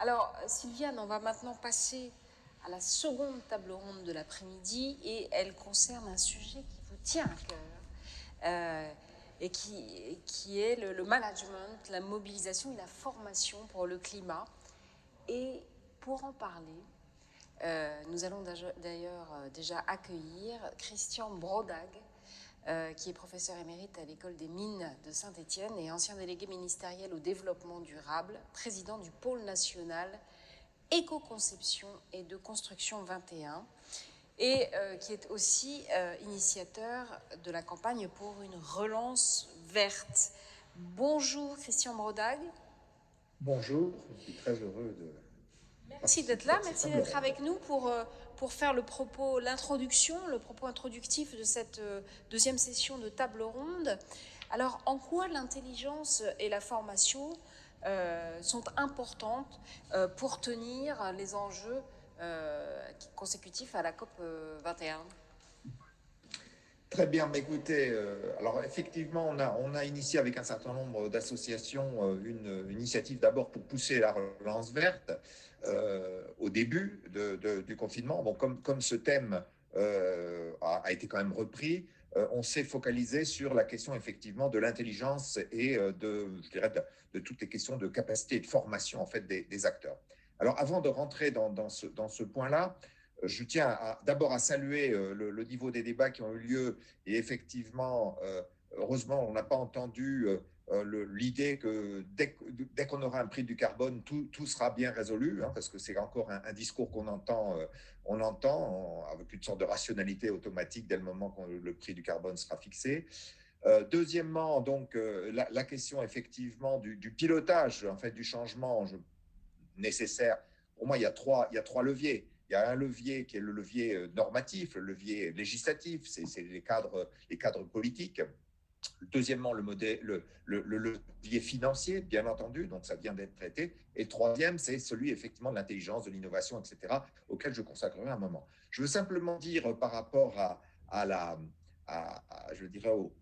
Alors, Sylviane, on va maintenant passer à la seconde table ronde de l'après-midi et elle concerne un sujet qui vous tient à cœur et qui est le management, la mobilisation et la formation pour le climat. Et pour en parler, nous allons d'ailleurs déjà accueillir Christian Brodag, qui est professeur émérite à l'école des mines de Saint-Étienne et ancien délégué ministériel au développement durable, président du pôle national éco-conception et de construction 21, et qui est aussi initiateur de la campagne pour une relance verte. Bonjour Christian Brodag. Bonjour, je suis très heureux de Merci d'être participer là, à cette merci table d'être ronde. avec nous pour faire le propos introductif de cette deuxième session de table ronde. Alors, en quoi l'intelligence et la formation sont importantes pour tenir les enjeux consécutifs à la COP 21? Très bien, mais écoutez, alors effectivement, on a initié avec un certain nombre d'associations une initiative d'abord pour pousser la relance verte au début du confinement. Bon, comme ce thème a été quand même repris, on s'est focalisé sur la question effectivement de l'intelligence et je dirais de toutes les questions de capacité et de formation en fait des acteurs. Alors avant de rentrer dans ce point-là, je tiens d'abord à saluer le niveau des débats qui ont eu lieu et effectivement, heureusement, on n'a pas entendu l'idée que dès qu'on aura un prix du carbone, tout sera bien résolu, hein, parce que c'est encore un discours qu'on entend, avec une sorte de rationalité automatique dès le moment que le prix du carbone sera fixé. Deuxièmement, donc, la question effectivement du pilotage en fait, du changement nécessaire. Pour moi, il y a trois leviers. Il y a un levier qui est le levier normatif, le levier législatif, c'est les cadres politiques. Deuxièmement, le levier financier, bien entendu, donc ça vient d'être traité. Et le troisième, c'est celui effectivement de l'intelligence, de l'innovation, etc., auquel je consacrerai un moment. Je veux simplement dire par rapport à la, je dirais, au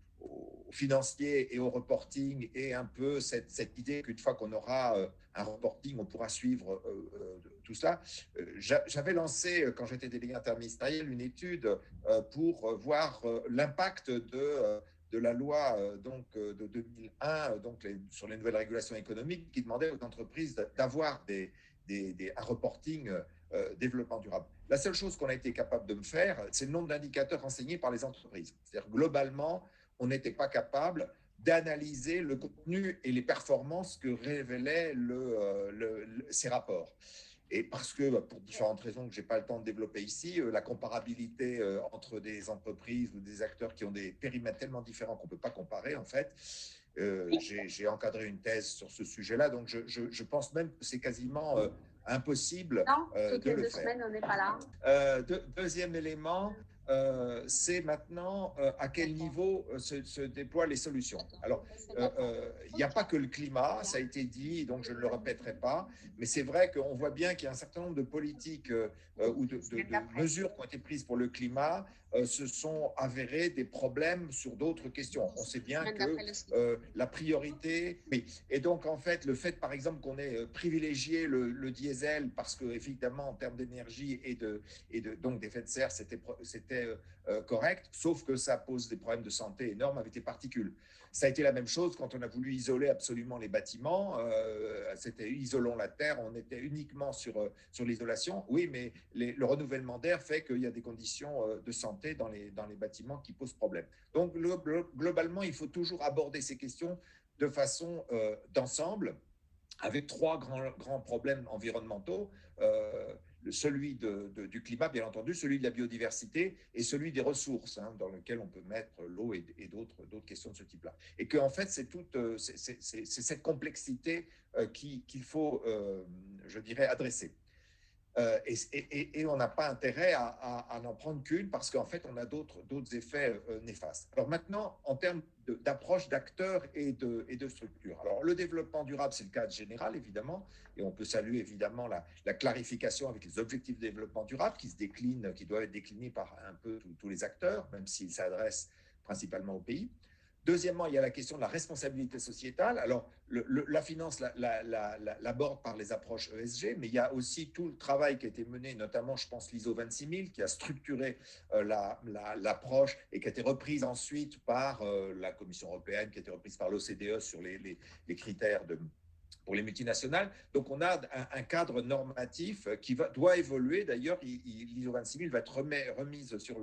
financier et au reporting et un peu cette idée qu'une fois qu'on aura un reporting, on pourra suivre tout cela. J'avais lancé, quand j'étais délégué interministériel, une étude pour voir l'impact de la loi de 2001 sur les nouvelles régulations économiques qui demandait aux entreprises d'avoir un reporting développement durable. La seule chose qu'on a été capable de me faire, c'est le nombre d'indicateurs renseignés par les entreprises. C'est-à-dire globalement, on n'était pas capable d'analyser le contenu et les performances que révélaient ces rapports. Et parce que, pour différentes raisons que je n'ai pas le temps de développer ici, la comparabilité entre des entreprises ou des acteurs qui ont des périmètres tellement différents qu'on ne peut pas comparer, en fait, j'ai encadré une thèse sur ce sujet-là, donc je pense même que c'est quasiment impossible Non, toutes de les le deux faire. semaines, on n'est pas là. Deuxième élément, c'est maintenant à quel niveau se déploient les solutions. Alors, il n'y a pas que le climat, ça a été dit, donc je ne le répéterai pas, mais c'est vrai qu'on voit bien qu'il y a un certain nombre de politiques ou de mesures qui ont été prises pour le climat se sont avérées des problèmes sur d'autres questions. On sait bien que la priorité, oui, et donc en fait, le fait par exemple qu'on ait privilégié le diesel parce que évidemment en termes d'énergie donc d'effet de serre, c'était correct, sauf que ça pose des problèmes de santé énormes avec les particules. Ça a été la même chose quand on a voulu isoler absolument les bâtiments. C'était isolons la terre, on était uniquement sur l'isolation. Oui, mais le renouvellement d'air fait qu'il y a des conditions de santé dans les bâtiments qui posent problème. Donc globalement, il faut toujours aborder ces questions de façon d'ensemble, avec trois grands problèmes environnementaux. Celui du climat, bien entendu, celui de la biodiversité et celui des ressources, hein, dans lequel on peut mettre l'eau et d'autres questions de ce type-là. Et qu'en fait, c'est cette complexité qu'il faut, je dirais, adresser. Et on n'a pas intérêt à n'en prendre qu'une parce qu'en fait, on a d'autres effets néfastes. Alors maintenant, en termes d'approche d'acteurs et de structures. Alors, le développement durable, c'est le cadre général, évidemment, et on peut saluer évidemment la clarification avec les objectifs de développement durable qui doivent être déclinés par un peu tous les acteurs, même s'ils s'adressent principalement aux pays. Deuxièmement, il y a la question de la responsabilité sociétale. Alors, la finance l'aborde par les approches ESG, mais il y a aussi tout le travail qui a été mené, notamment, je pense, l'ISO 26000, qui a structuré l'approche et qui a été reprise ensuite par la Commission européenne, qui a été reprise par l'OCDE sur les critères pour les multinationales. Donc, on a un cadre normatif qui doit évoluer. D'ailleurs, l'ISO 26000 va être remise sur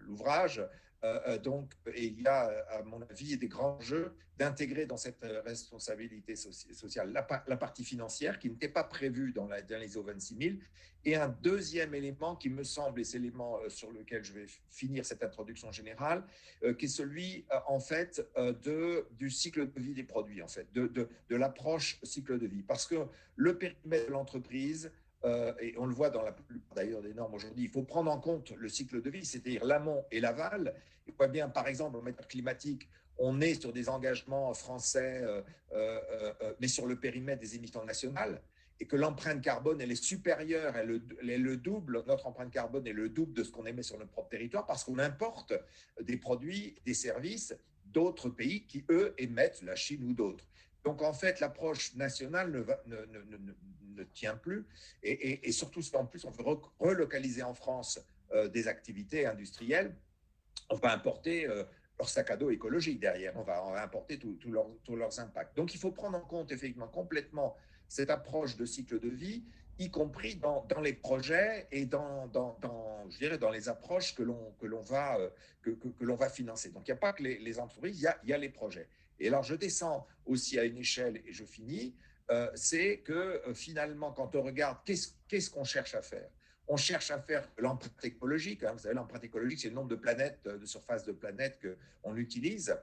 l'ouvrage. Donc, et il y a, à mon avis, des grands jeux d'intégrer dans cette responsabilité sociale la partie financière qui n'était pas prévue dans l'ISO 26000. Et un deuxième élément qui me semble, et c'est l'élément sur lequel je vais finir cette introduction générale, qui est celui, en fait, du cycle de vie des produits, en fait, de l'approche cycle de vie. Parce que le périmètre de l'entreprise, et on le voit dans la plupart d'ailleurs des normes aujourd'hui, il faut prendre en compte le cycle de vie, c'est-à-dire l'amont et l'aval. Et on voit bien, par exemple, en matière climatique, on est sur des engagements français, mais sur le périmètre des émissions nationales, et que l'empreinte carbone, elle est supérieure, elle est le double, notre empreinte carbone est le double de ce qu'on émet sur notre propre territoire, parce qu'on importe des produits, des services d'autres pays qui, eux, émettent, la Chine ou d'autres. Donc, en fait, l'approche nationale ne tient plus. Et surtout, en plus, on veut relocaliser en France des activités industrielles. On va importer leur sac à dos écologique derrière. On va importer tous leurs impacts. Donc, il faut prendre en compte, effectivement, complètement cette approche de cycle de vie, y compris dans les projets et je dirais, dans les approches que l'on va financer. Donc, il n'y a pas que les entreprises, il y a les projets. Et alors, je descends aussi à une échelle, et je finis, c'est que finalement, quand on regarde qu'est-ce qu'on cherche à faire, on cherche à faire l'empreinte écologique. Vous savez, l'empreinte écologique, c'est le nombre de planètes, de surface de planètes qu'on utilise.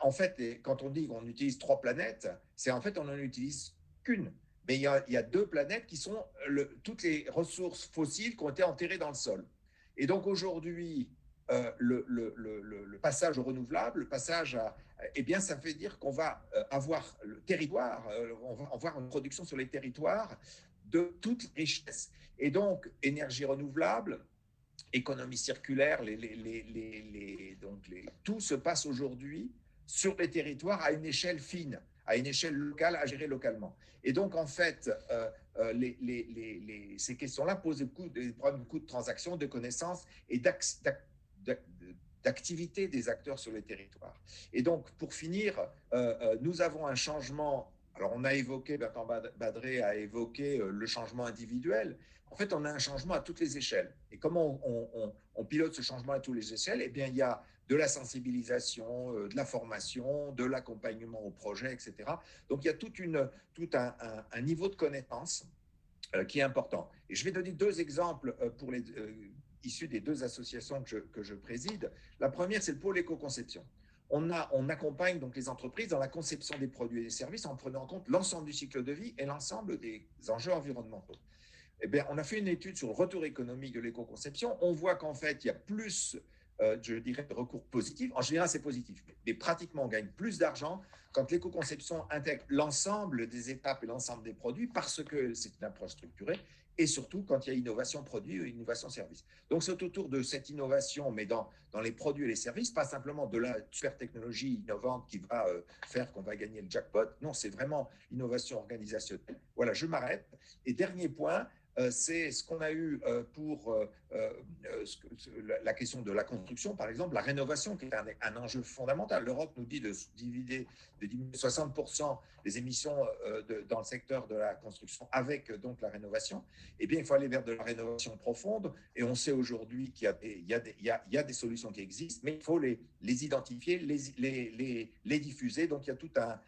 En fait, quand on dit qu'on utilise 3 planètes, c'est en fait, on n'en utilise qu'une. Mais il y a 2 planètes qui sont toutes les ressources fossiles qui ont été enterrées dans le sol. Et donc aujourd'hui, le passage au renouvelable, le passage eh bien, ça veut dire qu'on va avoir le territoire, on va avoir une production sur les territoires de toutes les richesses. Et donc, énergie renouvelable, économie circulaire, tout se passe aujourd'hui sur les territoires à une échelle fine, à une échelle locale, à gérer localement. Et donc, en fait, ces questions-là posent des problèmes de coûts de transaction, de connaissances et d'activité des acteurs sur les territoires. Et donc, pour finir, nous avons un changement. Alors, on a évoqué, Bertrand Badré a évoqué le changement individuel. En fait, on a un changement à toutes les échelles. Et comment on pilote ce changement à toutes les échelles? Eh bien, il y a de la sensibilisation, de la formation, de l'accompagnement au projet, etc. Donc, il y a tout un niveau de connaissance qui est important. Et je vais donner 2 exemples issus des 2 associations que je préside. La première, c'est le pôle éco-conception. On accompagne donc les entreprises dans la conception des produits et des services en prenant en compte l'ensemble du cycle de vie et l'ensemble des enjeux environnementaux. Eh bien, on a fait une étude sur le retour économique de l'éco-conception. On voit qu'en fait, il y a plus, je dirais, de recours positifs. En général, c'est positif, mais pratiquement, on gagne plus d'argent quand l'éco-conception intègre l'ensemble des étapes et l'ensemble des produits parce que c'est une approche structurée et surtout quand il y a innovation produit ou innovation service. Donc, c'est autour de cette innovation, mais dans les produits et les services, pas simplement de la super technologie innovante qui va faire qu'on va gagner le jackpot. Non, c'est vraiment l'innovation organisationnelle. Voilà, je m'arrête. Et dernier point, c'est ce qu'on a eu pour la question de la construction, par exemple, la rénovation, qui est un enjeu fondamental. L'Europe nous dit de diminuer 60% des émissions dans le secteur de la construction avec donc la rénovation. Eh bien, il faut aller vers de la rénovation profonde. Et on sait aujourd'hui qu'il y a des solutions qui existent, mais il faut les identifier, les diffuser. Donc, il y a tout un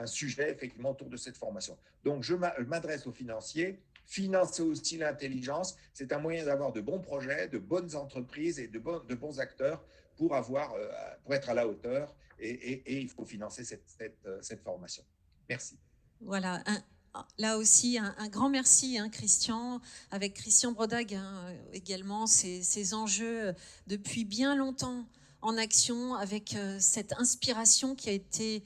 sujet effectivement autour de cette formation. Donc, je m'adresse aux financiers. Financer aussi l'intelligence, c'est un moyen d'avoir de bons projets, de bonnes entreprises et de bons acteurs pour être à la hauteur et il faut financer cette formation. Merci. Voilà, là aussi un grand merci, Christian, avec Christian Brodag également, ces enjeux depuis bien longtemps en action avec cette inspiration qui a été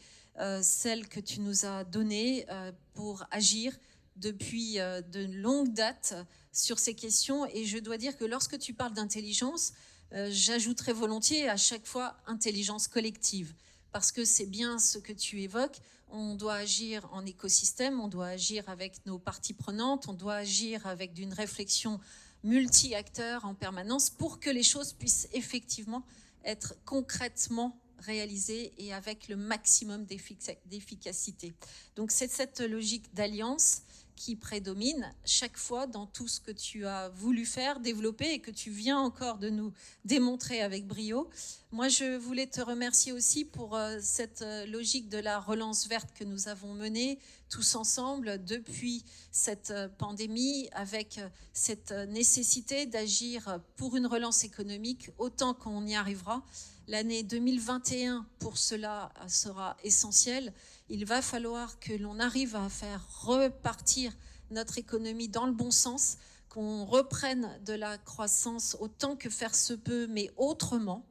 celle que tu nous as donnée pour agir depuis de longues dates sur ces questions. Et je dois dire que lorsque tu parles d'intelligence, J'ajouterai volontiers à chaque fois intelligence collective, parce que c'est bien ce que tu évoques. On doit agir en écosystème, on doit agir avec nos parties prenantes, on doit agir avec une réflexion multi-acteurs en permanence pour que les choses puissent effectivement être concrètement réalisées et avec le maximum d'efficacité. Donc c'est cette logique d'alliance qui prédomine chaque fois dans tout ce que tu as voulu faire, développer et que tu viens encore de nous démontrer avec brio. Moi, je voulais te remercier aussi pour cette logique de la relance verte que nous avons menée tous ensemble depuis cette pandémie, avec cette nécessité d'agir pour une relance économique autant qu'on y arrivera. L'année 2021, pour cela, sera essentielle. Il va falloir que l'on arrive à faire repartir notre économie dans le bon sens, qu'on reprenne de la croissance autant que faire se peut, mais autrement,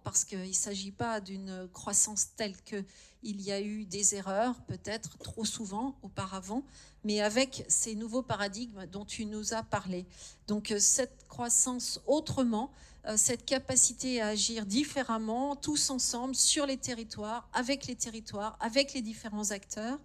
parce qu'il ne s'agit pas d'une croissance telle qu'il y a eu des erreurs, peut-être trop souvent auparavant, mais avec ces nouveaux paradigmes dont tu nous as parlé. Donc cette croissance autrement, cette capacité à agir différemment, tous ensemble, sur les territoires, avec les différents acteurs.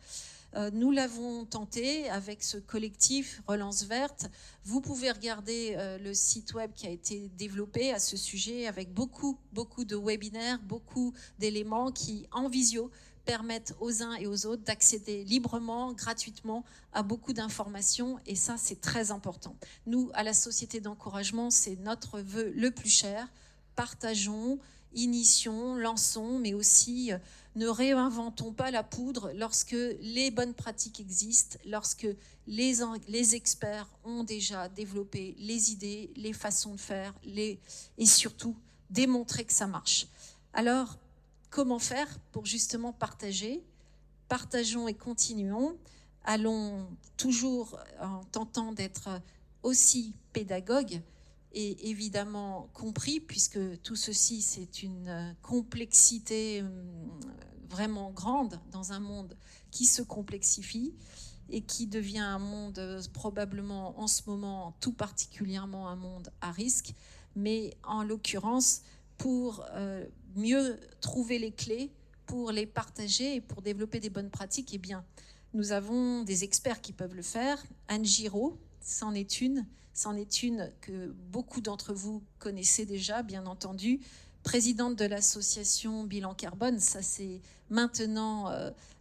Nous l'avons tenté avec ce collectif Relance Verte. Vous pouvez regarder le site web qui a été développé à ce sujet avec beaucoup de webinaires, beaucoup d'éléments qui, en visio, permettent aux uns et aux autres d'accéder librement, gratuitement à beaucoup d'informations, et ça, c'est très important. Nous, à la Société d'encouragement, c'est notre vœu le plus cher. Partageons, initions, lançons, mais aussi ne réinventons pas la poudre lorsque les bonnes pratiques existent, lorsque les experts ont déjà développé les idées, les façons de faire, et surtout démontrer que ça marche. Alors, comment faire pour justement partager? Partageons et continuons. Allons toujours en tentant d'être aussi pédagogues et évidemment compris, puisque tout ceci, c'est une complexité vraiment grande dans un monde qui se complexifie et qui devient un monde probablement en ce moment tout particulièrement un monde à risque, mais en l'occurrence pour mieux trouver les clés, pour les partager et pour développer des bonnes pratiques, eh bien, nous avons des experts qui peuvent le faire. Anne Giraud, c'en est une que beaucoup d'entre vous connaissez déjà, bien entendu, présidente de l'association Bilan Carbone. Ça, c'est maintenant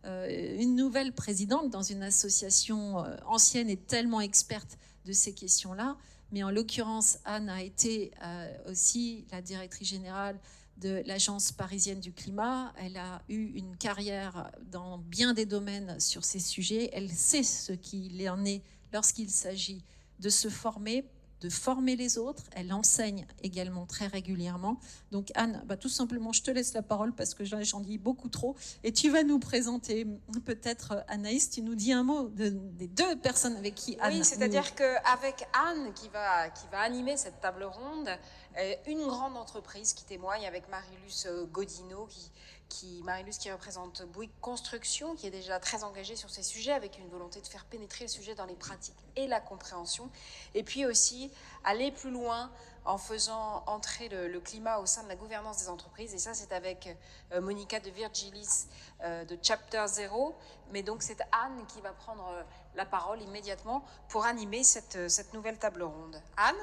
une nouvelle présidente dans une association ancienne et tellement experte de ces questions-là. Mais en l'occurrence, Anne a été aussi la directrice générale de l'Agence parisienne du climat. Elle a eu une carrière dans bien des domaines sur ces sujets. Elle sait ce qu'il en est lorsqu'il s'agit de se former, de former les autres. Elle enseigne également très régulièrement. Donc Anne, tout simplement, je te laisse la parole parce que j'en dis beaucoup trop. Et tu vas nous présenter peut-être, Anaïs, tu nous dis un mot des deux personnes avec qui Anne... Oui, c'est-à-dire qu'avec Anne qui va animer cette table ronde, une grande entreprise qui témoigne avec Marilus Godino, Marilus qui représente Bouygues Construction, qui est déjà très engagée sur ces sujets, avec une volonté de faire pénétrer le sujet dans les pratiques et la compréhension, et puis aussi aller plus loin en faisant entrer le climat au sein de la gouvernance des entreprises, et ça c'est avec Monica de Virgilis de Chapter Zero, mais donc c'est Anne qui va prendre la parole immédiatement pour animer cette nouvelle table ronde. Anne ?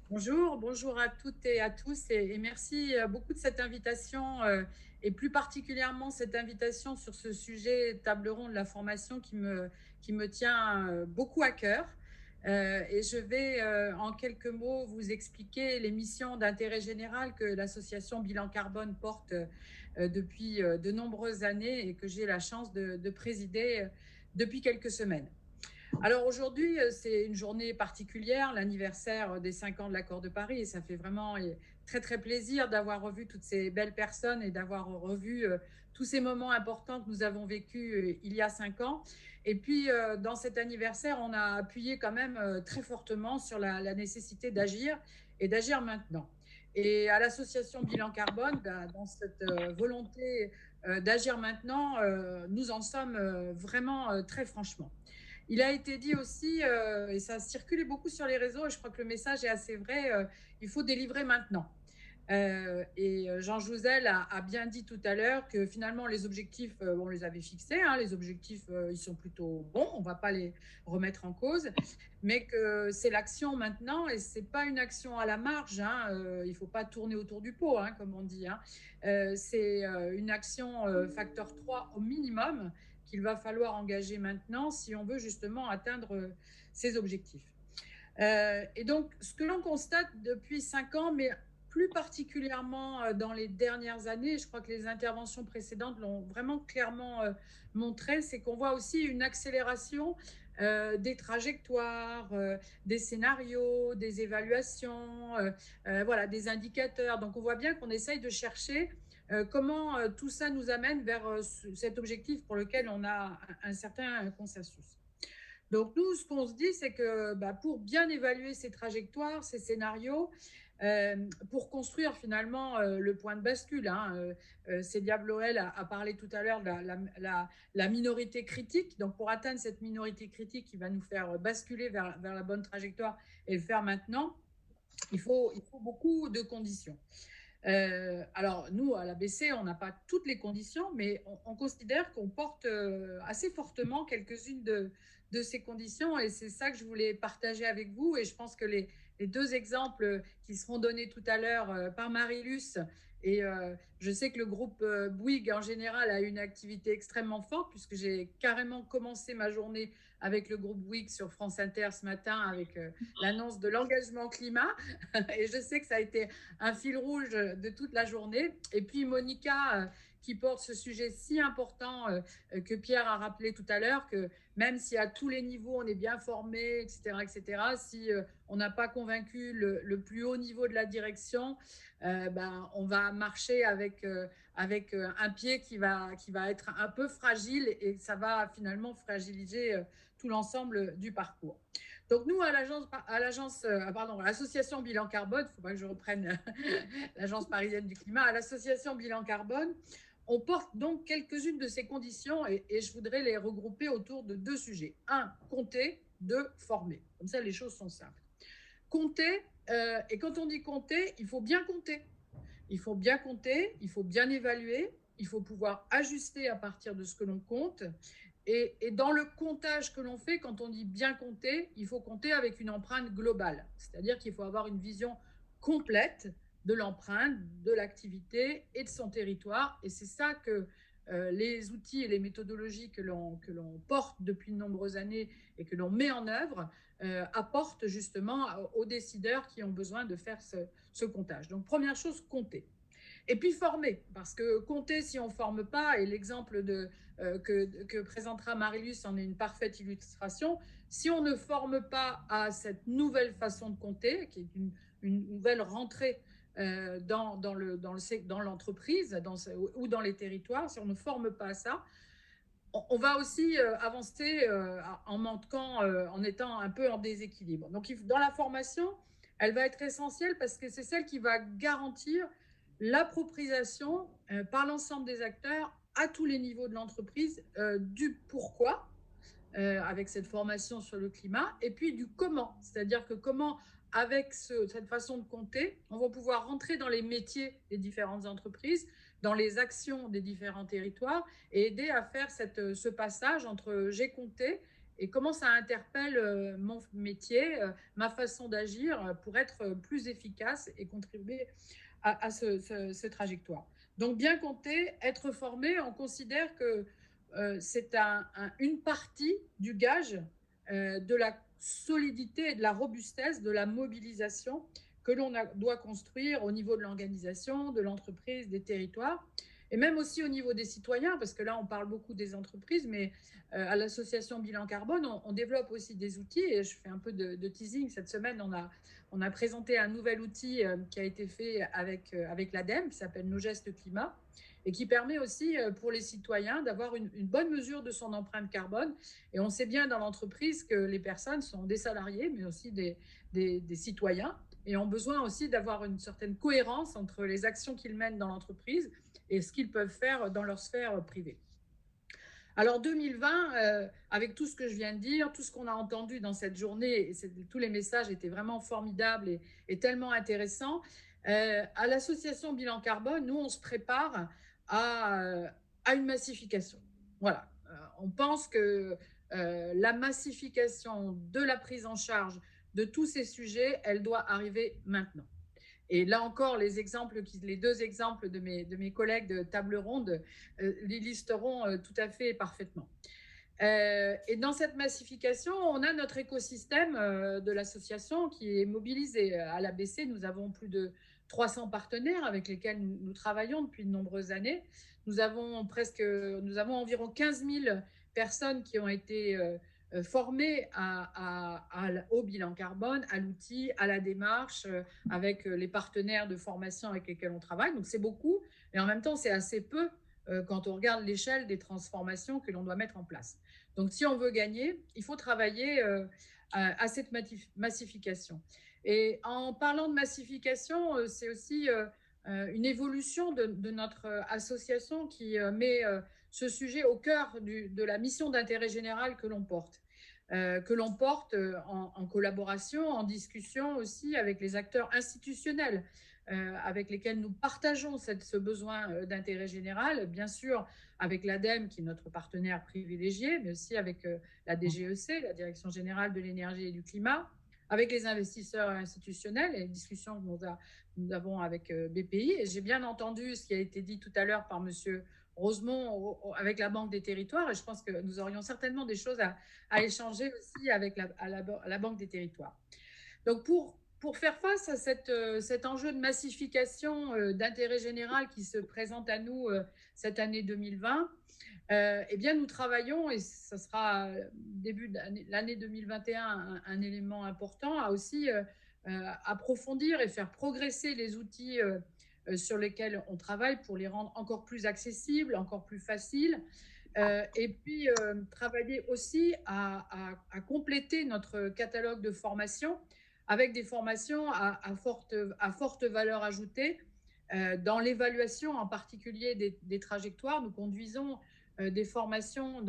Bonjour à toutes et à tous, et merci beaucoup de cette invitation, et plus particulièrement cette invitation sur ce sujet table ronde de la formation qui me tient beaucoup à cœur. Et je vais en quelques mots vous expliquer les missions d'intérêt général que l'association Bilan Carbone porte depuis de nombreuses années et que j'ai la chance de présider depuis quelques semaines. Alors aujourd'hui, c'est une journée particulière, l'anniversaire des 5 ans de l'accord de Paris, et ça fait vraiment très très plaisir d'avoir revu toutes ces belles personnes et d'avoir revu tous ces moments importants que nous avons vécus il y a 5 ans. Et puis dans cet anniversaire, on a appuyé quand même très fortement sur la nécessité d'agir et d'agir maintenant. Et à l'association Bilan Carbone, dans cette volonté d'agir maintenant, nous en sommes vraiment très franchement. Il a été dit aussi, et ça a circulé beaucoup sur les réseaux, et je crois que le message est assez vrai, il faut délivrer maintenant. Et Jean Jouzel a bien dit tout à l'heure que finalement les objectifs, on les avait fixés, hein, les objectifs, ils sont plutôt bons, on ne va pas les remettre en cause, mais que c'est l'action maintenant et ce n'est pas une action à la marge, hein, il ne faut pas tourner autour du pot, hein, comme on dit, hein. C'est une action facteur 3 au minimum qu'il va falloir engager maintenant si on veut justement atteindre ces objectifs. Et donc, ce que l'on constate depuis 5 ans, mais plus particulièrement dans les dernières années, je crois que les interventions précédentes l'ont vraiment clairement montré, c'est qu'on voit aussi une accélération des trajectoires, des scénarios, des évaluations, voilà, des indicateurs. Donc, on voit bien qu'on essaye de chercher comment tout ça nous amène vers cet objectif pour lequel on a un certain consensus. Donc, nous, ce qu'on se dit, c'est que pour bien évaluer ces trajectoires, ces scénarios, pour construire finalement le point de bascule, hein, Célia Bloel a parlé tout à l'heure de la minorité critique. Donc, pour atteindre cette minorité critique qui va nous faire basculer vers la bonne trajectoire et le faire maintenant, il faut beaucoup de conditions. Alors, nous, à l'ABC, on n'a pas toutes les conditions, mais on considère qu'on porte assez fortement quelques-unes de ces conditions, et c'est ça que je voulais partager avec vous. Et je pense que les 2 exemples qui seront donnés tout à l'heure par Marie-Luce, et je sais que le groupe Bouygues en général a une activité extrêmement forte, puisque j'ai carrément commencé ma journée avec le groupe Bouygues sur France Inter ce matin avec l'annonce de l'engagement climat. Et je sais que ça a été un fil rouge de toute la journée. Et puis Monica, qui porte ce sujet si important que Pierre a rappelé tout à l'heure, que même si à tous les niveaux on est bien formé, etc., si on n'a pas convaincu le plus haut niveau de la direction, on va marcher avec un pied qui va être un peu fragile, et ça va finalement fragiliser tout l'ensemble du parcours. Donc nous, à l'association Bilan Carbone, il ne faut pas que je reprenne l'Agence parisienne du climat, à l'association Bilan Carbone, on porte donc quelques-unes de ces conditions, et je voudrais les regrouper autour de 2 sujets. 1, compter. 2, former. Comme ça, les choses sont simples. Compter, et quand on dit compter, il faut bien compter. Il faut bien compter, il faut bien évaluer, il faut pouvoir ajuster à partir de ce que l'on compte. Et dans le comptage que l'on fait, quand on dit bien compter, il faut compter avec une empreinte globale. C'est-à-dire qu'il faut avoir une vision complète de l'empreinte, de l'activité et de son territoire. Et c'est ça que les outils et les méthodologies que l'on porte depuis de nombreuses années et que l'on met en œuvre apportent justement aux décideurs qui ont besoin de faire ce comptage. Donc, première chose, compter. Et puis former, parce que compter si on ne forme pas, et l'exemple que présentera Marie-Luce en est une parfaite illustration, si on ne forme pas à cette nouvelle façon de compter, qui est une nouvelle rentrée dans l'entreprise ou dans les territoires, si on ne forme pas à ça, on va aussi avancer en manquant, en étant un peu en déséquilibre. Donc, dans la formation, elle va être essentielle parce que c'est celle qui va garantir l'appropriation par l'ensemble des acteurs à tous les niveaux de l'entreprise du pourquoi, avec cette formation sur le climat, et puis du comment, c'est-à-dire que comment, avec cette façon de compter, on va pouvoir rentrer dans les métiers des différentes entreprises, dans les actions des différents territoires, et aider à faire ce passage entre j'ai compté et comment ça interpelle mon métier, ma façon d'agir pour être plus efficace et contribuer à ce trajectoire. Donc, bien compter, être formé, on considère que c'est une partie du gage de la solidité et de la robustesse de la mobilisation que l'on doit construire au niveau de l'organisation, de l'entreprise, des territoires, et même aussi au niveau des citoyens, parce que là, on parle beaucoup des entreprises, mais à l'association Bilan Carbone, on développe aussi des outils, et je fais un peu de teasing. Cette semaine, on a présenté un nouvel outil qui a été fait avec l'ADEME, qui s'appelle Nos gestes climat, et qui permet aussi pour les citoyens d'avoir une bonne mesure de son empreinte carbone. Et on sait bien dans l'entreprise que les personnes sont des salariés, mais aussi des citoyens, et ont besoin aussi d'avoir une certaine cohérence entre les actions qu'ils mènent dans l'entreprise et ce qu'ils peuvent faire dans leur sphère privée. Alors 2020, avec tout ce que je viens de dire, tout ce qu'on a entendu dans cette journée, tous les messages étaient vraiment formidables et tellement intéressants. À l'association Bilan Carbone, nous, on se prépare à une massification. Voilà. On pense que la massification de la prise en charge de tous ces sujets, elle doit arriver maintenant. Et là encore, les deux exemples de mes collègues de table ronde l'illustreront tout à fait parfaitement. Et dans cette massification, on a notre écosystème de l'association qui est mobilisé. À l'ABC, nous avons plus de 300 partenaires avec lesquels nous travaillons depuis de nombreuses années. Nous avons environ 15 000 personnes qui ont été formées au bilan carbone, à l'outil, à la démarche, avec les partenaires de formation avec lesquels on travaille. Donc c'est beaucoup, et en même temps c'est assez peu quand on regarde l'échelle des transformations que l'on doit mettre en place. Donc si on veut gagner, il faut travailler à cette massification. Et en parlant de massification, c'est aussi une évolution de notre association qui met ce sujet au cœur de la mission d'intérêt général que l'on porte. En collaboration, en discussion aussi avec les acteurs institutionnels avec lesquels nous partageons ce besoin d'intérêt général, bien sûr avec l'ADEME qui est notre partenaire privilégié, mais aussi avec la DGEC, la Direction générale de l'énergie et du climat, avec les investisseurs institutionnels et les discussions que nous avons avec BPI. Et j'ai bien entendu ce qui a été dit tout à l'heure par monsieur Rosemont avec la Banque des Territoires, et je pense que nous aurions certainement des choses à échanger aussi avec la Banque des Territoires. Donc pour faire face à cet enjeu de massification d'intérêt général qui se présente à nous cette année 2020, eh bien nous travaillons, et ce sera début de l'année 2021 un élément important, à aussi approfondir et faire progresser les outils sur lesquels on travaille pour les rendre encore plus accessibles, encore plus faciles. Et puis travailler aussi à compléter notre catalogue de formations avec des formations à forte valeur ajoutée dans l'évaluation en particulier des trajectoires. Nous conduisons des formations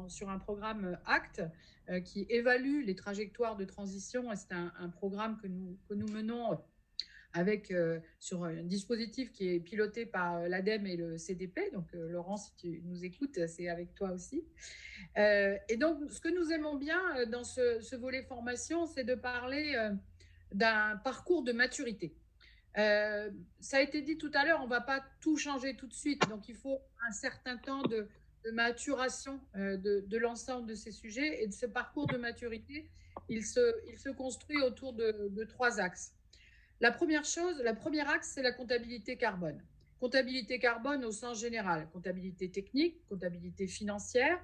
sur un programme ACT qui évalue les trajectoires de transition. C'est un programme que nous menons sur un dispositif qui est piloté par l'ADEME et le CDP. Donc, Laurent, si tu nous écoutes, c'est avec toi aussi. Et donc, ce que nous aimons bien dans ce volet formation, c'est de parler d'un parcours de maturité. Ça a été dit tout à l'heure, on ne va pas tout changer tout de suite. Donc, il faut un certain temps de maturation de l'ensemble de ces sujets. Et de ce parcours de maturité, il se construit autour de 3 axes. La première axe, c'est la comptabilité carbone. Comptabilité carbone au sens général, comptabilité technique, comptabilité financière,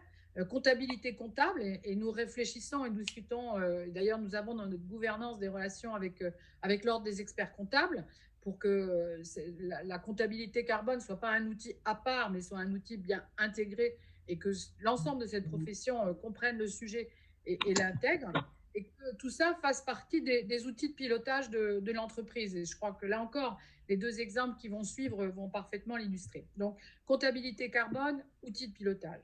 comptabilité comptable, et nous réfléchissons et nous discutons, d'ailleurs nous avons dans notre gouvernance des relations avec l'ordre des experts comptables pour que la comptabilité carbone ne soit pas un outil à part, mais soit un outil bien intégré et que l'ensemble de cette profession comprenne le sujet et l'intègre. Et que tout ça fasse partie des outils de pilotage de l'entreprise. Et je crois que là encore, les 2 exemples qui vont suivre vont parfaitement l'illustrer. Donc, comptabilité carbone, outils de pilotage.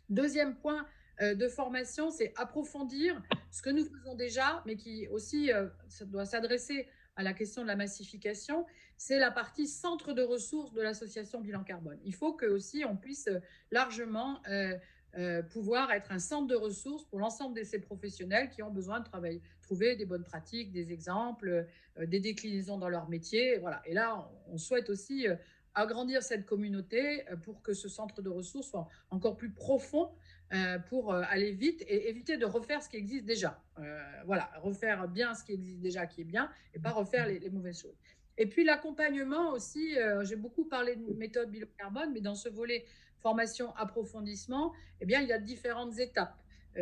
Deuxième point de formation, c'est approfondir ce que nous faisons déjà, mais qui aussi ça doit s'adresser à la question de la massification, c'est la partie centre de ressources de l'association Bilan Carbone. Il faut que aussi on puisse largement pouvoir être un centre de ressources pour l'ensemble de ces professionnels qui ont besoin de trouver des bonnes pratiques, des exemples, des déclinaisons dans leur métier. Voilà. Et là, on souhaite aussi agrandir cette communauté pour que ce centre de ressources soit encore plus profond pour aller vite et éviter de refaire ce qui existe déjà. Voilà, refaire bien ce qui existe déjà, qui est bien, et pas refaire les mauvaises choses. Et puis l'accompagnement aussi, j'ai beaucoup parlé de méthode bilan carbone, mais dans ce volet formation, approfondissement, eh bien, il y a différentes étapes.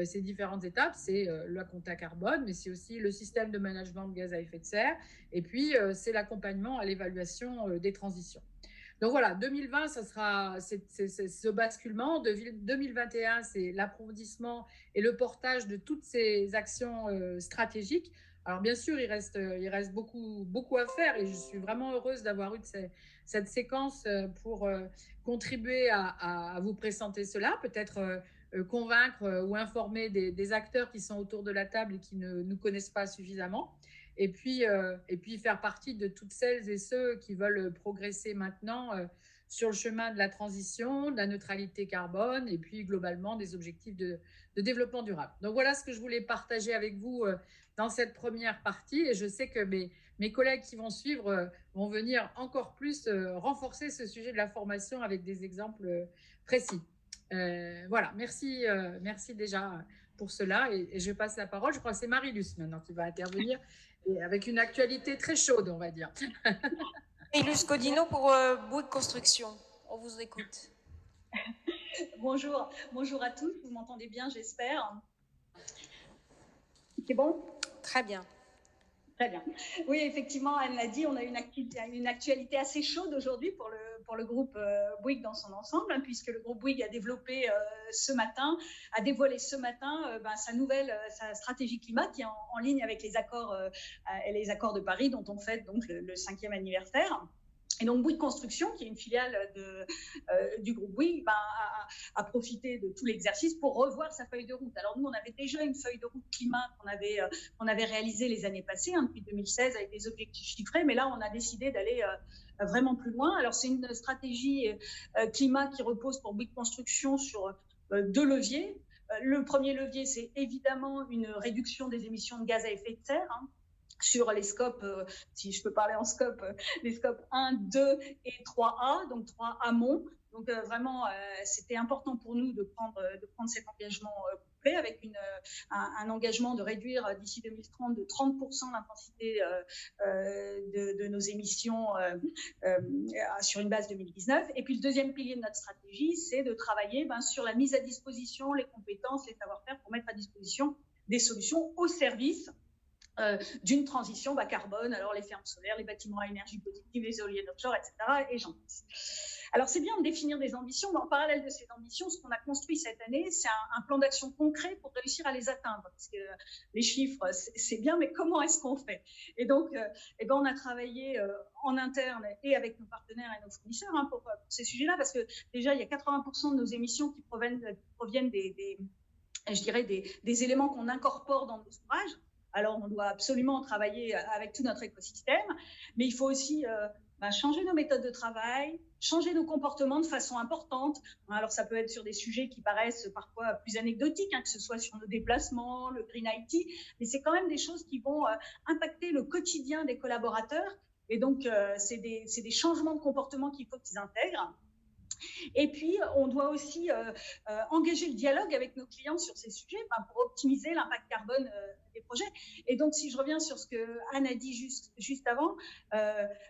Ces différentes étapes, c'est la compta carbone, mais c'est aussi le système de management de gaz à effet de serre, et puis c'est l'accompagnement à l'évaluation des transitions. Donc voilà, 2020, ça sera ce basculement. 2021, c'est l'approfondissement et le portage de toutes ces actions stratégiques Alors bien sûr, il reste beaucoup à faire et je suis vraiment heureuse d'avoir eu cette séquence pour contribuer à vous présenter cela, peut-être convaincre ou informer des acteurs qui sont autour de la table et qui ne nous connaissent pas suffisamment. Et puis faire partie de toutes celles et ceux qui veulent progresser maintenant sur le chemin de la transition, de la neutralité carbone et puis globalement des objectifs de développement durable. Donc voilà ce que je voulais partager avec vous dans cette première partie et je sais que mes collègues qui vont suivre vont venir encore plus renforcer ce sujet de la formation avec des exemples précis. Voilà, merci déjà pour cela et je passe la parole. Je crois que c'est Marie-Luce maintenant qui va intervenir et avec une actualité très chaude, on va dire. Marie-Luce Codino pour Bouygues Construction. On vous écoute. Bonjour à tous. Vous m'entendez bien, j'espère. C'est bon? Très bien. Très bien. Oui, effectivement, Anne l'a dit, on a une actualité assez chaude aujourd'hui pour le groupe Bouygues dans son ensemble, hein, puisque le groupe Bouygues a dévoilé ce matin sa stratégie climat qui est en ligne avec les accords de Paris dont on fête donc le 5e anniversaire. Et donc, Bouygues Construction, qui est une filiale du groupe Bouygues, a profité de tout l'exercice pour revoir sa feuille de route. Alors, nous, on avait déjà une feuille de route climat qu'on avait réalisée les années passées, hein, depuis 2016, avec des objectifs chiffrés. Mais là, on a décidé d'aller vraiment plus loin. Alors, c'est une stratégie climat qui repose pour Bouygues Construction sur 2 leviers. Le premier levier, c'est évidemment une réduction des émissions de gaz à effet de serre, hein, sur les scopes, si je peux parler en scope, les scopes 1, 2 et 3A, donc 3 amont. Donc vraiment, c'était important pour nous de prendre cet engagement complet avec un engagement de réduire d'ici 2030 de 30% l'intensité de nos émissions sur une base 2019. Et puis le deuxième pilier de notre stratégie, c'est de travailler sur la mise à disposition, les compétences, les savoir-faire pour mettre à disposition des solutions au service d'une transition bas carbone, alors les fermes solaires, les bâtiments à énergie positive, les éoliennes offshore, etc. Et j'en passe. Alors c'est bien de définir des ambitions, mais en parallèle de ces ambitions, ce qu'on a construit cette année, c'est un plan d'action concret pour réussir à les atteindre. Parce que les chiffres, c'est bien, mais comment est-ce qu'on fait? Et donc, on a travaillé en interne et avec nos partenaires et nos fournisseurs pour ces sujets-là, parce que déjà, il y a 80% de nos émissions qui proviennent des éléments qu'on incorpore dans nos ouvrages. Alors, on doit absolument travailler avec tout notre écosystème, mais il faut aussi changer nos méthodes de travail, changer nos comportements de façon importante. Alors, ça peut être sur des sujets qui paraissent parfois plus anecdotiques, hein, que ce soit sur nos déplacements, le Green IT, mais c'est quand même des choses qui vont impacter le quotidien des collaborateurs. Et donc, c'est des changements de comportement qu'il faut qu'ils intègrent. Et puis, on doit aussi engager le dialogue avec nos clients sur ces sujets pour optimiser l'impact carbone des projets. Et donc, si je reviens sur ce que Anne a dit juste avant,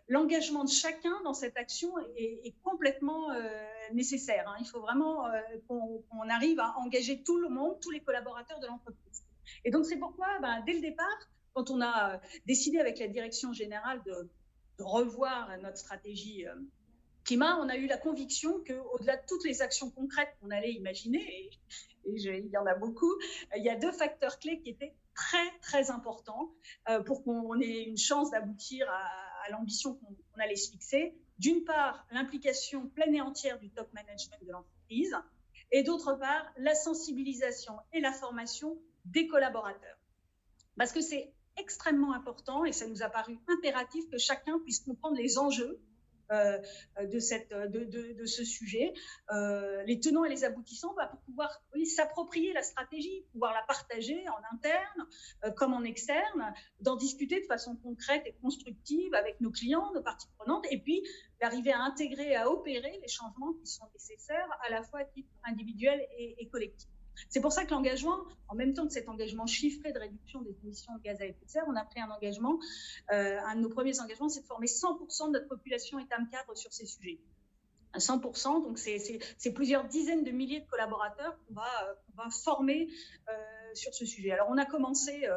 l'engagement de chacun dans cette action est complètement nécessaire, hein. Il faut vraiment qu'on arrive à engager tout le monde, tous les collaborateurs de l'entreprise. Et donc, c'est pourquoi, dès le départ, quand on a décidé avec la direction générale de revoir notre stratégie climat, on a eu la conviction qu'au-delà de toutes les actions concrètes qu'on allait imaginer, et il y en a beaucoup, il y a 2 facteurs clés qui étaient très, très importants pour qu'on ait une chance d'aboutir à l'ambition qu'on allait se fixer. D'une part, l'implication pleine et entière du top management de l'entreprise, et d'autre part, la sensibilisation et la formation des collaborateurs. Parce que c'est extrêmement important, et ça nous a paru impératif que chacun puisse comprendre les enjeux de ce sujet, les tenants et les aboutissants, pour pouvoir s'approprier la stratégie, pouvoir la partager en interne comme en externe, d'en discuter de façon concrète et constructive avec nos clients, nos parties prenantes, et puis d'arriver à intégrer et à opérer les changements qui sont nécessaires à la fois à titre individuel et collectif. C'est pour ça que l'engagement, en même temps que cet engagement chiffré de réduction des émissions de gaz à effet de serre, on a pris un engagement, un de nos premiers engagements, c'est de former 100% de notre population état cadre sur ces sujets. 100%, donc c'est plusieurs dizaines de milliers de collaborateurs qu'on va former sur ce sujet. Alors on a commencé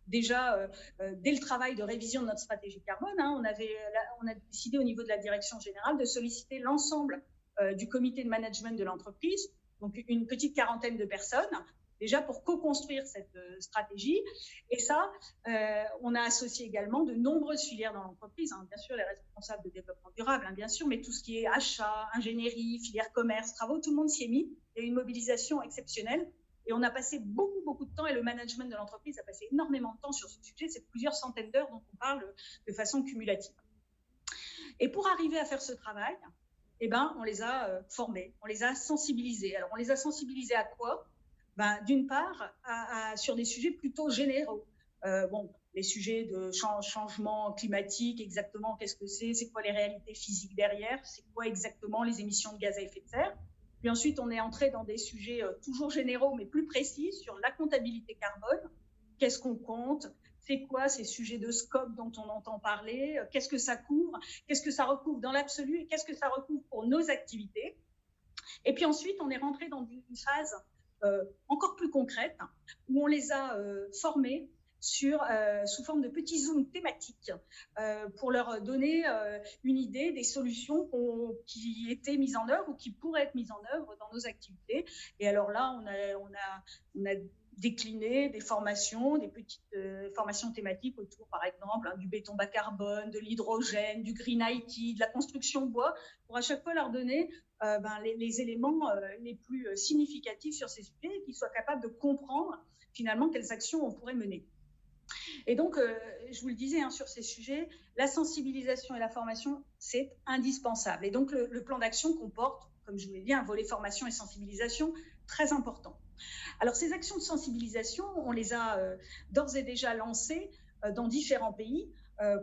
déjà dès le travail de révision de notre stratégie carbone, hein, on a décidé au niveau de la direction générale de solliciter l'ensemble du comité de management de l'entreprise, donc une petite quarantaine de personnes, déjà pour co-construire cette stratégie. Et ça, on a associé également de nombreuses filières dans l'entreprise, hein, bien sûr les responsables de développement durable, hein, bien sûr, mais tout ce qui est achat, ingénierie, filière commerce, travaux, tout le monde s'y est mis. Il y a eu une mobilisation exceptionnelle. Et on a passé beaucoup de temps, et le management de l'entreprise a passé énormément de temps sur ce sujet. C'est plusieurs centaines d'heures dont on parle de façon cumulative. Et pour arriver à faire ce travail, eh ben, on les a formés, on les a sensibilisés. Alors, on les a sensibilisés à quoi? D'une part, sur des sujets plutôt généraux. Les sujets de changement climatique, exactement qu'est-ce que c'est quoi les réalités physiques derrière, c'est quoi exactement les émissions de gaz à effet de serre. Puis ensuite, on est entré dans des sujets toujours généraux, mais plus précis sur la comptabilité carbone. Qu'est-ce qu'on compte? C'est quoi ces sujets de scope dont on entend parler? Qu'est-ce que ça couvre? Qu'est-ce que ça recouvre dans l'absolu? Et qu'est-ce que ça recouvre pour nos activités? Et puis ensuite, on est rentré dans une phase encore plus concrète, où on les a formés sous forme de petits zooms thématiques pour leur donner une idée des solutions qui étaient mises en œuvre ou qui pourraient être mises en œuvre dans nos activités. Et alors là, on a décliné des formations, des petites formations thématiques autour, par exemple, du béton bas carbone, de l'hydrogène, du green IT, de la construction bois, pour à chaque fois leur donner les éléments les plus significatifs sur ces sujets et qu'ils soient capables de comprendre finalement quelles actions on pourrait mener. Et donc, je vous le disais, hein, sur ces sujets, la sensibilisation et la formation, c'est indispensable. Et donc, le plan d'action comporte, comme je vous l'ai dit, un volet formation et sensibilisation très important. Alors, ces actions de sensibilisation, on les a d'ores et déjà lancées dans différents pays.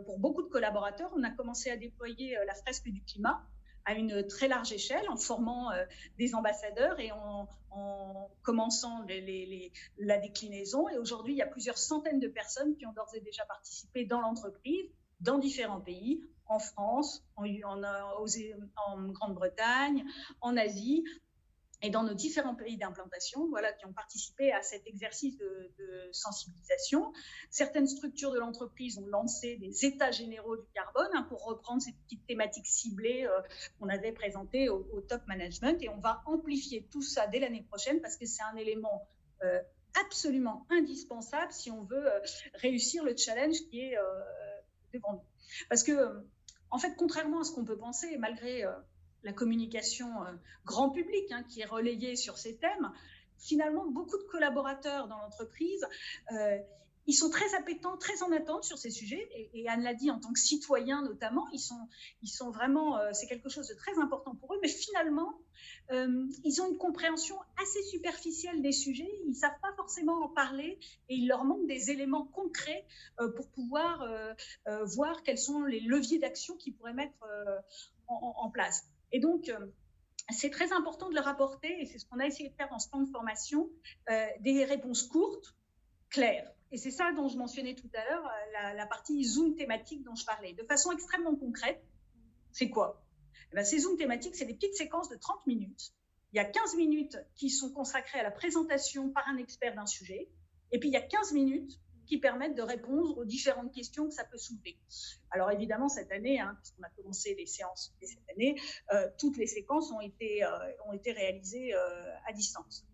Pour beaucoup de collaborateurs, on a commencé à déployer la fresque du climat à une très large échelle, en formant des ambassadeurs et en commençant la déclinaison. Et aujourd'hui, il y a plusieurs centaines de personnes qui ont d'ores et déjà participé dans l'entreprise, dans différents pays, en France, en Grande-Bretagne, en Asie, et dans nos différents pays d'implantation, voilà, qui ont participé à cet exercice de sensibilisation. Certaines structures de l'entreprise ont lancé des états généraux du carbone, hein, pour reprendre ces petites thématiques ciblées qu'on avait présentées au top management. Et on va amplifier tout ça dès l'année prochaine parce que c'est un élément absolument indispensable si on veut réussir le challenge qui est devant nous. Parce que, en fait, contrairement à ce qu'on peut penser, malgré la communication grand public, hein, qui est relayée sur ces thèmes, finalement, beaucoup de collaborateurs dans l'entreprise, ils sont très appétents, très en attente sur ces sujets. Et Anne l'a dit, en tant que citoyens notamment, ils sont vraiment, c'est quelque chose de très important pour eux. Mais finalement, ils ont une compréhension assez superficielle des sujets. Ils ne savent pas forcément en parler et il leur manque des éléments concrets pour pouvoir voir quels sont les leviers d'action qu'ils pourraient mettre en place. Et donc, c'est très important de leur apporter, et c'est ce qu'on a essayé de faire dans ce plan de formation, des réponses courtes, claires. Et c'est ça dont je mentionnais tout à l'heure, la partie Zoom thématique dont je parlais. De façon extrêmement concrète, c'est quoi? Ces Zooms thématiques, c'est des petites séquences de 30 minutes. Il y a 15 minutes qui sont consacrées à la présentation par un expert d'un sujet. Et puis, il y a 15 minutes qui permettent de répondre aux différentes questions que ça peut soulever. Alors évidemment, cette année, hein, puisqu'on a commencé les séances cette année, toutes les séquences ont été réalisées à distance.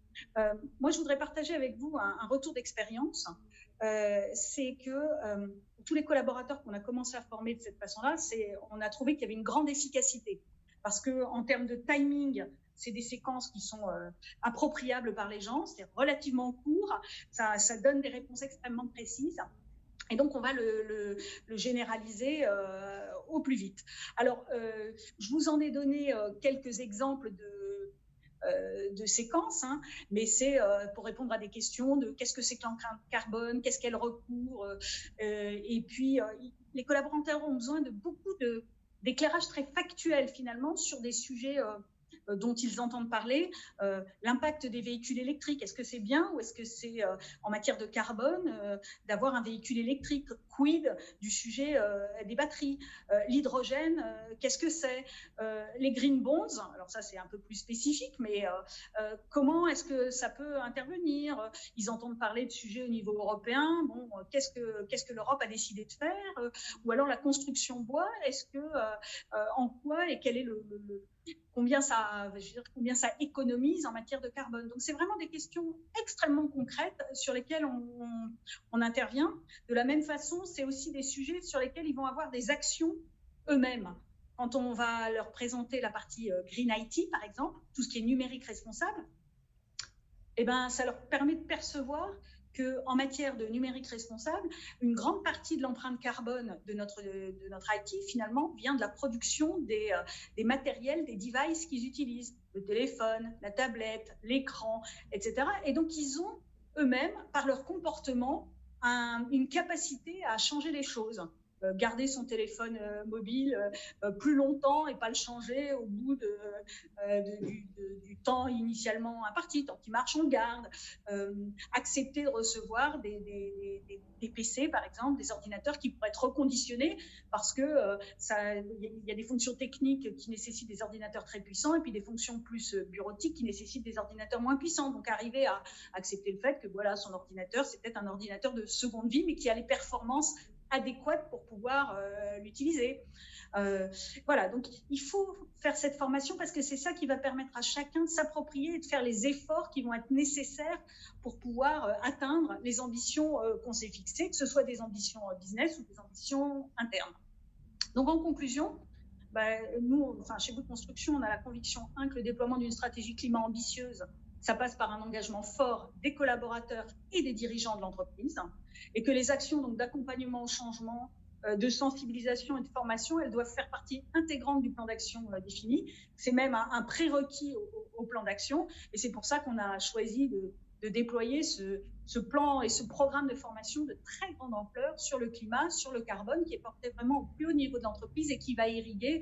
Moi, je voudrais partager avec vous un retour d'expérience. C'est que tous les collaborateurs qu'on a commencé à former de cette façon-là, on a trouvé qu'il y avait une grande efficacité. Parce qu'en termes de timing, c'est des séquences qui sont appropriables par les gens, c'est relativement court, ça donne des réponses extrêmement précises. Et donc, on va le généraliser au plus vite. Alors, je vous en ai donné quelques exemples de séquences, hein, mais c'est pour répondre à des questions de qu'est-ce que c'est que l'empreinte carbone, qu'est-ce qu'elle recouvre. Et puis, les collaborateurs ont besoin de beaucoup d'éclairage très factuel, finalement, sur des sujets dont ils entendent parler. L'impact des véhicules électriques, est-ce que c'est bien ou est-ce que c'est en matière de carbone d'avoir un véhicule électrique? quid du sujet des batteries. L'hydrogène, qu'est-ce que c'est? Les green bonds, alors ça c'est un peu plus spécifique, mais comment est-ce que ça peut intervenir? Ils entendent parler de sujets au niveau européen. Bon, qu'est-ce que l'Europe a décidé de faire? Ou alors la construction bois, est-ce que en quoi et quel est combien ça économise en matière de carbone. Donc, c'est vraiment des questions extrêmement concrètes sur lesquelles on intervient. De la même façon, c'est aussi des sujets sur lesquels ils vont avoir des actions eux-mêmes. Quand on va leur présenter la partie Green IT, par exemple, tout ce qui est numérique responsable, eh ben, ça leur permet de percevoir qu'en matière de numérique responsable, une grande partie de l'empreinte carbone de notre IT, finalement, vient de la production des matériels, des devices qu'ils utilisent, le téléphone, la tablette, l'écran, etc. Et donc, ils ont eux-mêmes, par leur comportement, une capacité à changer les choses. Garder son téléphone mobile plus longtemps et pas le changer au bout du temps initialement imparti. Tant qu'il marche, on le garde. Accepter de recevoir des PC, par exemple, des ordinateurs qui pourraient être reconditionnés parce que y a des fonctions techniques qui nécessitent des ordinateurs très puissants et puis des fonctions plus bureautiques qui nécessitent des ordinateurs moins puissants. Donc, arriver à accepter le fait que voilà, son ordinateur, c'est peut-être un ordinateur de seconde vie, mais qui a les performances adéquate pour pouvoir l'utiliser. Voilà, donc il faut faire cette formation parce que c'est ça qui va permettre à chacun de s'approprier et de faire les efforts qui vont être nécessaires pour pouvoir atteindre les ambitions qu'on s'est fixées, que ce soit des ambitions business ou des ambitions internes. Donc en conclusion, nous, chez Bouygues Construction, on a la conviction que le déploiement d'une stratégie climat ambitieuse, ça passe par un engagement fort des collaborateurs et des dirigeants de l'entreprise, et que les actions donc d'accompagnement au changement, de sensibilisation et de formation, elles doivent faire partie intégrante du plan d'action défini. C'est même un prérequis au plan d'action, et c'est pour ça qu'on a choisi de déployer ce plan et ce programme de formation de très grande ampleur sur le climat, sur le carbone, qui est porté vraiment au plus haut niveau de l'entreprise et qui va irriguer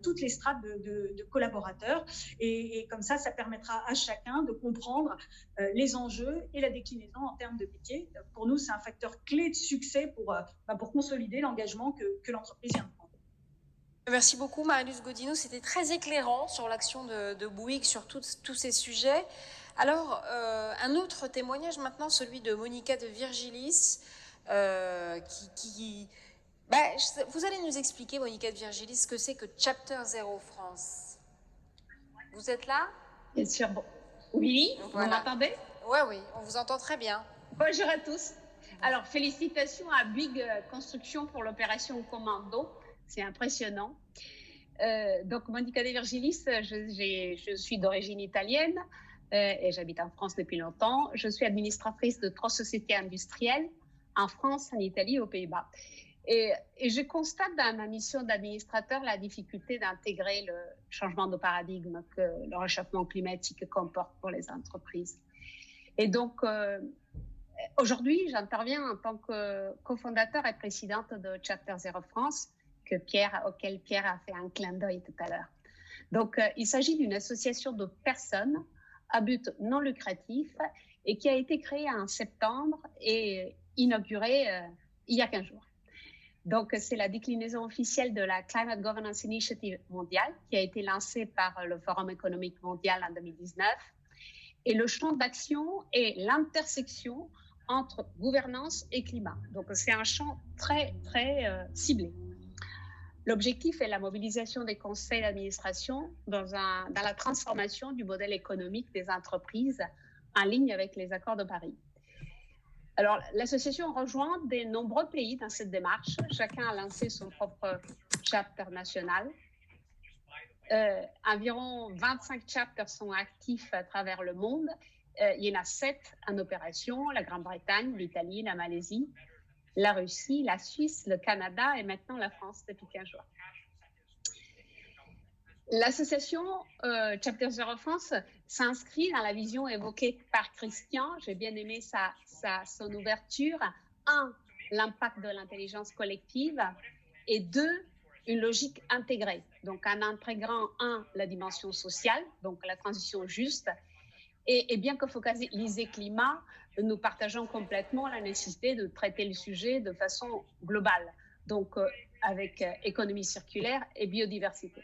toutes les strates de collaborateurs. Et comme ça permettra à chacun de comprendre les enjeux et la déclinaison en termes de métier. Pour nous, c'est un facteur clé de succès pour consolider l'engagement que l'entreprise vient de prendre. Merci beaucoup, Marie-Luce Godineau. C'était très éclairant sur l'action de Bouygues sur tous ces sujets. Alors, un autre témoignage maintenant, celui de Monica de Virgilis, vous allez nous expliquer, Monica de Virgilis, ce que c'est que Chapter Zero France. Vous êtes là? Bien sûr. Oui, voilà. Vous m'entendez? Oui, on vous entend très bien. Bonjour à tous. Alors, félicitations à Bouygues Construction pour l'opération Commando. C'est impressionnant. Donc, Monica de Virgilis, je suis d'origine italienne. Et j'habite en France depuis longtemps. Je suis administratrice de 3 sociétés industrielles en France, en Italie et aux Pays-Bas. Et je constate dans ma mission d'administrateur la difficulté d'intégrer le changement de paradigme que le réchauffement climatique comporte pour les entreprises. Et donc, aujourd'hui, j'interviens en tant que cofondateur et présidente de Chapter Zero France, auquel Pierre a fait un clin d'œil tout à l'heure. Donc, il s'agit d'une association de personnes à but non lucratif et qui a été créée en septembre et inaugurée il y a 15 jours. Donc, c'est la déclinaison officielle de la Climate Governance Initiative mondiale qui a été lancée par le Forum économique mondial en 2019. Et le champ d'action est l'intersection entre gouvernance et climat. Donc, c'est un champ très, très ciblé. L'objectif est la mobilisation des conseils d'administration dans la transformation du modèle économique des entreprises en ligne avec les accords de Paris. Alors, l'association rejoint de nombreux pays dans cette démarche. Chacun a lancé son propre chapter national. Environ 25 chapters sont actifs à travers le monde. Il y en a 7 en opération, la Grande-Bretagne, l'Italie, la Malaisie, la Russie, la Suisse, le Canada et maintenant la France depuis 15 jours. L'association Chapter Zero France s'inscrit dans la vision évoquée par Christian. J'ai bien aimé son ouverture. 1, l'impact de l'intelligence collective et 2, une logique intégrée. Donc en intégrant 1, la dimension sociale, donc la transition juste, Et bien que focalisé climat, nous partageons complètement la nécessité de traiter le sujet de façon globale, donc avec économie circulaire et biodiversité.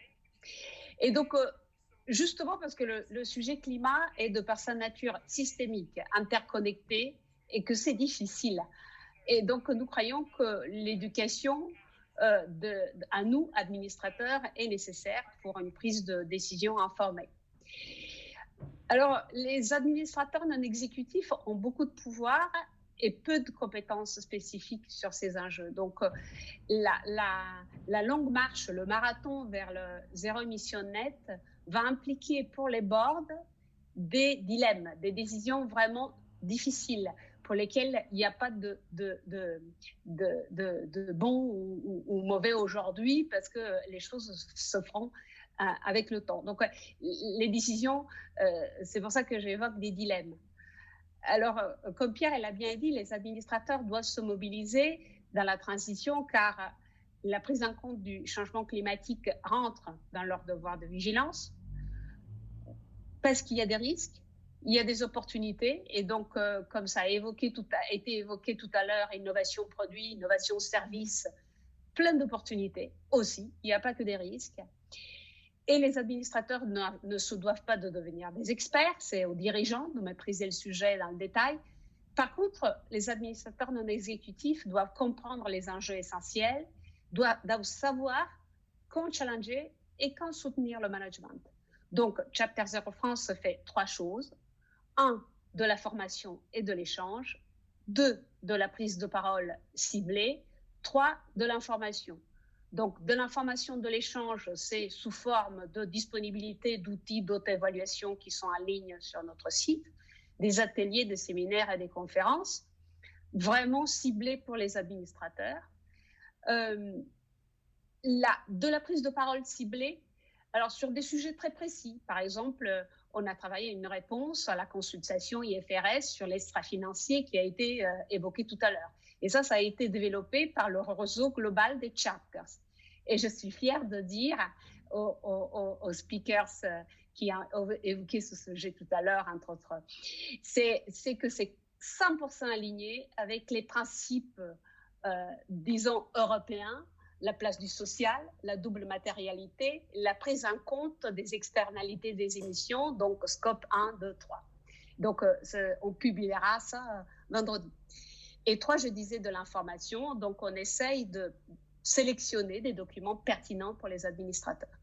Et donc, justement parce que le sujet climat est de par sa nature systémique, interconnecté, et que c'est difficile. Et donc, nous croyons que l'éducation à nous, administrateurs, est nécessaire pour une prise de décision informée. Alors, les administrateurs non exécutifs ont beaucoup de pouvoir et peu de compétences spécifiques sur ces enjeux. Donc, la longue marche, le marathon vers le zéro émission net va impliquer pour les boards des dilemmes, des décisions vraiment difficiles pour lesquelles il n'y a pas de bon ou mauvais aujourd'hui parce que les choses se feront avec le temps. Donc, les décisions, c'est pour ça que j'évoque des dilemmes. Alors, comme Pierre l'a bien dit, les administrateurs doivent se mobiliser dans la transition car la prise en compte du changement climatique rentre dans leur devoir de vigilance parce qu'il y a des risques, il y a des opportunités et donc, comme ça a été évoqué tout à l'heure, innovation produit, innovation service, plein d'opportunités aussi, il n'y a pas que des risques. Et les administrateurs ne se doivent pas de devenir des experts, c'est aux dirigeants de maîtriser le sujet dans le détail. Par contre, les administrateurs non exécutifs doivent comprendre les enjeux essentiels, doivent savoir quand challenger et quand soutenir le management. Donc, Chapter Zero France fait 3 choses. 1, de la formation et de l'échange. 2, de la prise de parole ciblée. 3, de l'information. Donc, de l'information, de l'échange, c'est sous forme de disponibilité d'outils d'auto-évaluation qui sont en ligne sur notre site, des ateliers, des séminaires et des conférences, vraiment ciblés pour les administrateurs. De la prise de parole ciblée, alors sur des sujets très précis. Par exemple, on a travaillé une réponse à la consultation IFRS sur l'extra-financier qui a été évoqué tout à l'heure. Et ça a été développé par le réseau global des chapters. Et je suis fière de dire aux speakers qui ont évoqué ce sujet tout à l'heure, entre autres, c'est que c'est 100% aligné avec les principes, disons, européens, la place du social, la double matérialité, la prise en compte des externalités des émissions, donc scope 1, 2, 3. Donc, on publiera ça vendredi. Et 3, je disais de l'information, donc on essaye de sélectionner des documents pertinents pour les administrateurs.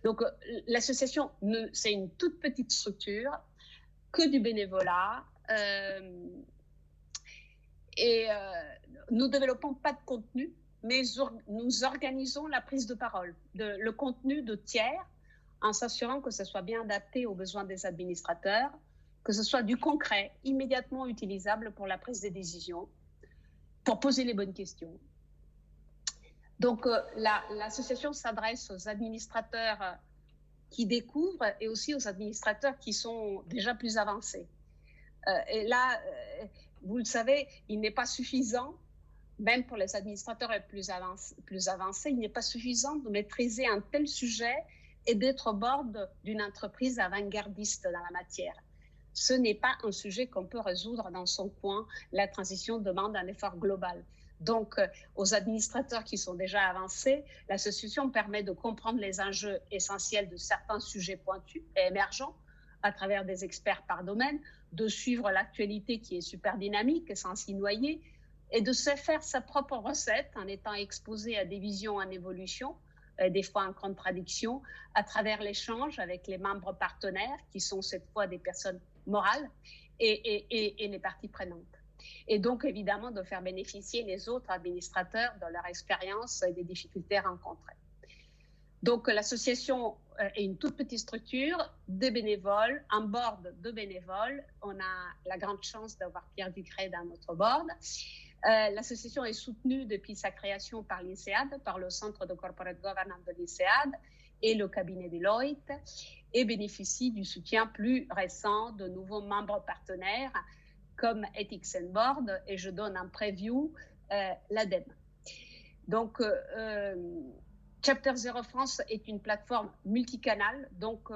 Donc, l'association, c'est une toute petite structure, que du bénévolat, nous ne développons pas de contenu, mais nous organisons la prise de parole, le contenu de tiers, en s'assurant que ce soit bien adapté aux besoins des administrateurs, que ce soit du concret, immédiatement utilisable pour la prise des décisions, pour poser les bonnes questions. Donc, l'association s'adresse aux administrateurs qui découvrent et aussi aux administrateurs qui sont déjà plus avancés. Et là, vous le savez, il n'est pas suffisant, même pour les administrateurs plus avancés, il n'est pas suffisant de maîtriser un tel sujet et d'être au bord d'une entreprise avant-gardiste dans la matière. Ce n'est pas un sujet qu'on peut résoudre dans son coin. La transition demande un effort global. Donc, aux administrateurs qui sont déjà avancés, l'association permet de comprendre les enjeux essentiels de certains sujets pointus et émergents à travers des experts par domaine, de suivre l'actualité qui est super dynamique sans s'y noyer et de se faire sa propre recette en étant exposé à des visions en évolution, des fois en contradiction, à travers l'échange avec les membres partenaires qui sont cette fois des personnes morales et les parties prenantes. Et donc, évidemment, de faire bénéficier les autres administrateurs de leur expérience et des difficultés rencontrées. Donc, l'association est une toute petite structure, des bénévoles, un board de bénévoles. On a la grande chance d'avoir Pierre Ducret dans notre board. L'association est soutenue depuis sa création par l'INSEAD, par le Centre de Corporate Governance de l'INSEAD et le cabinet Deloitte, et bénéficie du soutien plus récent de nouveaux membres partenaires comme Ethics and Board, et je donne un preview, l'ADEME. Donc, Chapter Zero France est une plateforme multicanale, donc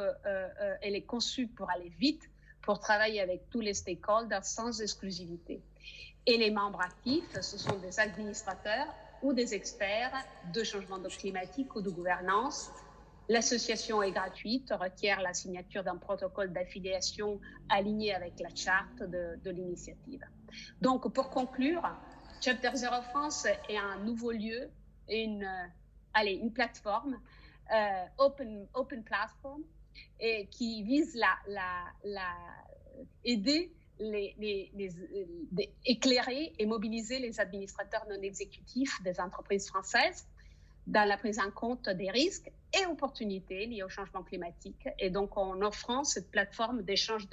elle est conçue pour aller vite, pour travailler avec tous les stakeholders sans exclusivité. Et les membres actifs, ce sont des administrateurs ou des experts de changement climatique ou de gouvernance. L'association est gratuite, requiert la signature d'un protocole d'affiliation aligné avec la charte de l'initiative. Donc, pour conclure, Chapter Zero France est un nouveau lieu, une plateforme, open platform, et qui vise aider éclairer et mobiliser les administrateurs non exécutifs des entreprises françaises dans la prise en compte des risques et opportunités liées au changement climatique, et donc en offrant cette plateforme d'échange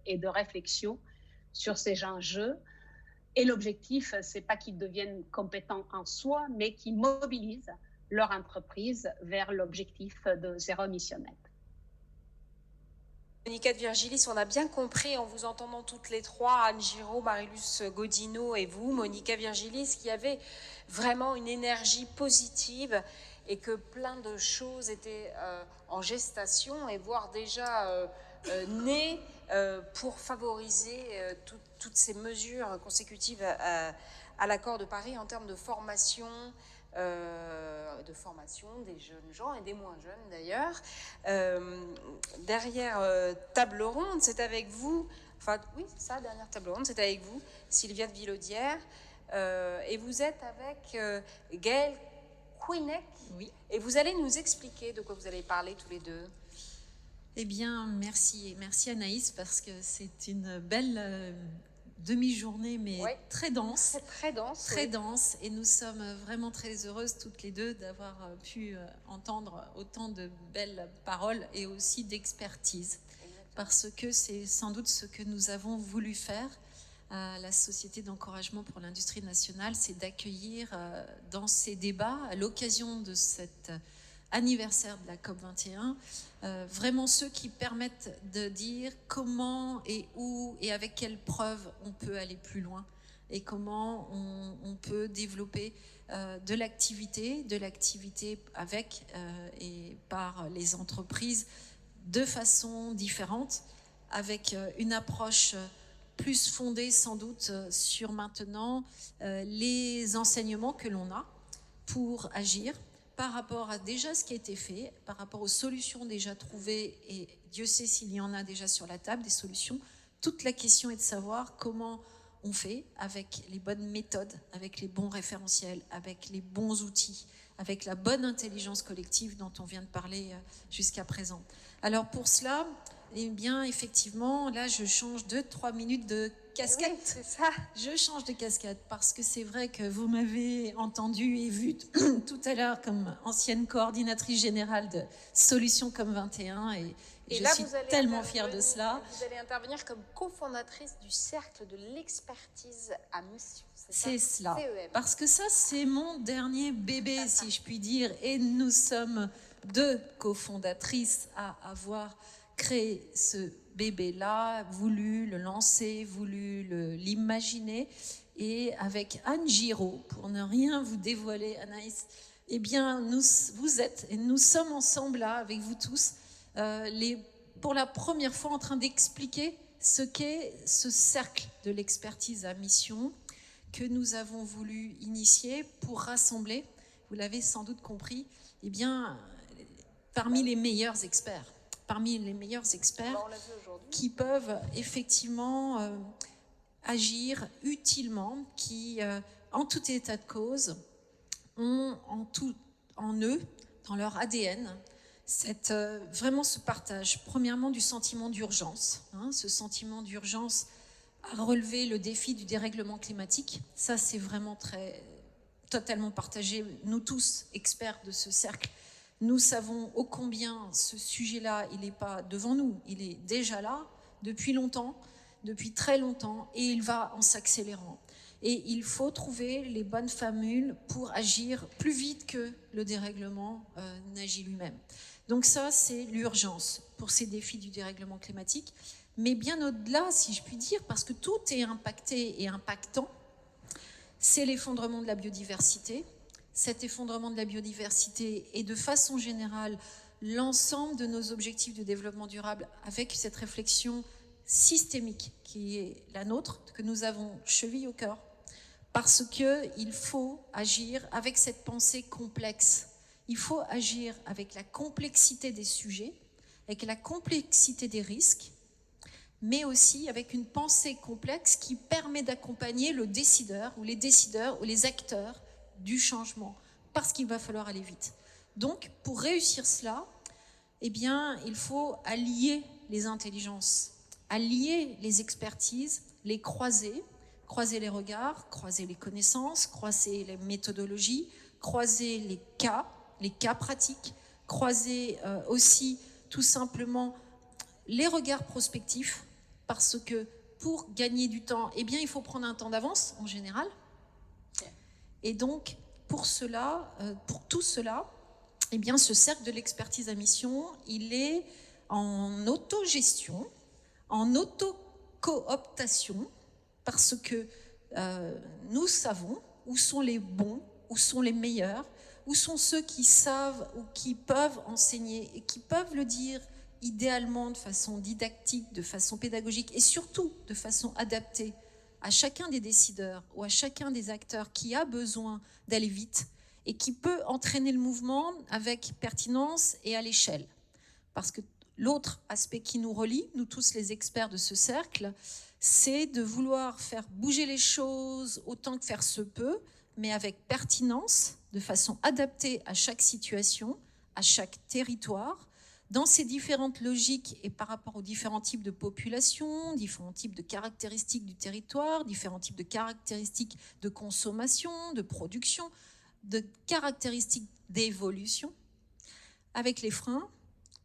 et de réflexion sur ces enjeux. Et l'objectif, c'est pas qu'ils deviennent compétents en soi, mais qu'ils mobilisent leur entreprise vers l'objectif de zéro émission nette. Monica de Virgilis, on a bien compris en vous entendant toutes les trois, Anne Giraud, Marilus Godino et vous, Monica Virgilis, qu'il y avait vraiment une énergie positive et que plein de choses étaient en gestation et voire déjà nées pour favoriser toutes ces mesures consécutives à l'accord de Paris en termes de formation des jeunes gens et des moins jeunes d'ailleurs. Derrière table ronde, c'est avec vous, dernière table ronde, c'est avec vous, Sylvia de Villaudière, et vous êtes avec Gaëlle Quinec, oui. Et vous allez nous expliquer de quoi vous allez parler tous les deux. Eh bien, merci Anaïs, parce que c'est une belle demi-journée, mais ouais. Très dense. C'est très dense. Très oui. dense, et nous sommes vraiment très heureuses toutes les deux d'avoir pu entendre autant de belles paroles et aussi d'expertise. Parce que c'est sans doute ce que nous avons voulu faire à la Société d'encouragement pour l'industrie nationale, c'est d'accueillir dans ces débats, à l'occasion de cet anniversaire de la COP21, vraiment ceux qui permettent de dire comment et où et avec quelles preuves on peut aller plus loin et comment on peut développer de l'activité avec et par les entreprises de façon différente, avec une approche plus fondée sans doute sur maintenant les enseignements que l'on a pour agir par rapport à déjà ce qui a été fait, par rapport aux solutions déjà trouvées, et Dieu sait s'il y en a déjà sur la table, des solutions. Toute la question est de savoir comment on fait avec les bonnes méthodes, avec les bons référentiels, avec les bons outils, avec la bonne intelligence collective dont on vient de parler jusqu'à présent. Alors pour cela, eh bien effectivement, là je change 2-3 minutes de casquette. Oui, c'est ça. Je change de casquette parce que c'est vrai que vous m'avez entendu et vu tout à l'heure comme ancienne coordinatrice générale de Solutions comme 21 et je là, suis tellement fière de cela. Vous allez intervenir comme cofondatrice du Cercle de l'expertise à mission. C'est cela. CEM. Parce que ça, c'est mon dernier bébé, si je puis dire. Et nous sommes 2 cofondatrices à avoir créé ce bébé-là, voulu le lancer, voulu l'imaginer. Et avec Anne Giraud, pour ne rien vous dévoiler, Anaïs, eh bien, vous êtes, et nous sommes ensemble là, avec vous tous, pour la première fois en train d'expliquer ce qu'est ce cercle de l'expertise à mission que nous avons voulu initier pour rassembler, vous l'avez sans doute compris, eh bien, parmi les meilleurs experts qui peuvent effectivement agir utilement, qui, en tout état de cause, ont en eux, dans leur ADN, vraiment ce partage, premièrement du sentiment d'urgence, ce sentiment d'urgence à relever le défi du dérèglement climatique. Ça, c'est vraiment totalement partagé. Nous tous, experts de ce cercle, nous savons ô combien ce sujet-là, il n'est pas devant nous, il est déjà là depuis longtemps, depuis très longtemps, et il va en s'accélérant. Et il faut trouver les bonnes formules pour agir plus vite que le dérèglement n'agit lui-même. Donc ça, c'est l'urgence pour ces défis du dérèglement climatique. Mais bien au-delà, si je puis dire, parce que tout est impacté et impactant, c'est l'effondrement de la biodiversité. Cet effondrement de la biodiversité et de façon générale, l'ensemble de nos objectifs de développement durable avec cette réflexion systémique qui est la nôtre, que nous avons cheville au cœur, parce qu'il faut agir avec cette pensée complexe. Il faut agir avec la complexité des sujets, avec la complexité des risques, mais aussi avec une pensée complexe qui permet d'accompagner le décideur ou les acteurs du changement, parce qu'il va falloir aller vite. Donc, pour réussir cela, eh bien, il faut allier les intelligences, allier les expertises, les croiser les regards, croiser les connaissances, croiser les méthodologies, croiser les cas pratiques, croiser aussi tout simplement les regards prospectifs, parce que pour gagner du temps, eh bien, il faut prendre un temps d'avance en général. Et donc, pour tout cela, eh bien, ce cercle de l'expertise à mission, il est en autogestion, en auto-cooptation, parce que nous savons où sont les bons, où sont les meilleurs, où sont ceux qui savent ou qui peuvent enseigner et qui peuvent le dire idéalement de façon didactique, de façon pédagogique et surtout de façon adaptée à chacun des décideurs ou à chacun des acteurs qui a besoin d'aller vite et qui peut entraîner le mouvement avec pertinence et à l'échelle. Parce que l'autre aspect qui nous relie, nous tous les experts de ce cercle, c'est de vouloir faire bouger les choses autant que faire se peut, mais avec pertinence, de façon adaptée à chaque situation, à chaque territoire, dans ces différentes logiques et par rapport aux différents types de populations, différents types de caractéristiques du territoire, différents types de caractéristiques de consommation, de production, de caractéristiques d'évolution, avec les freins,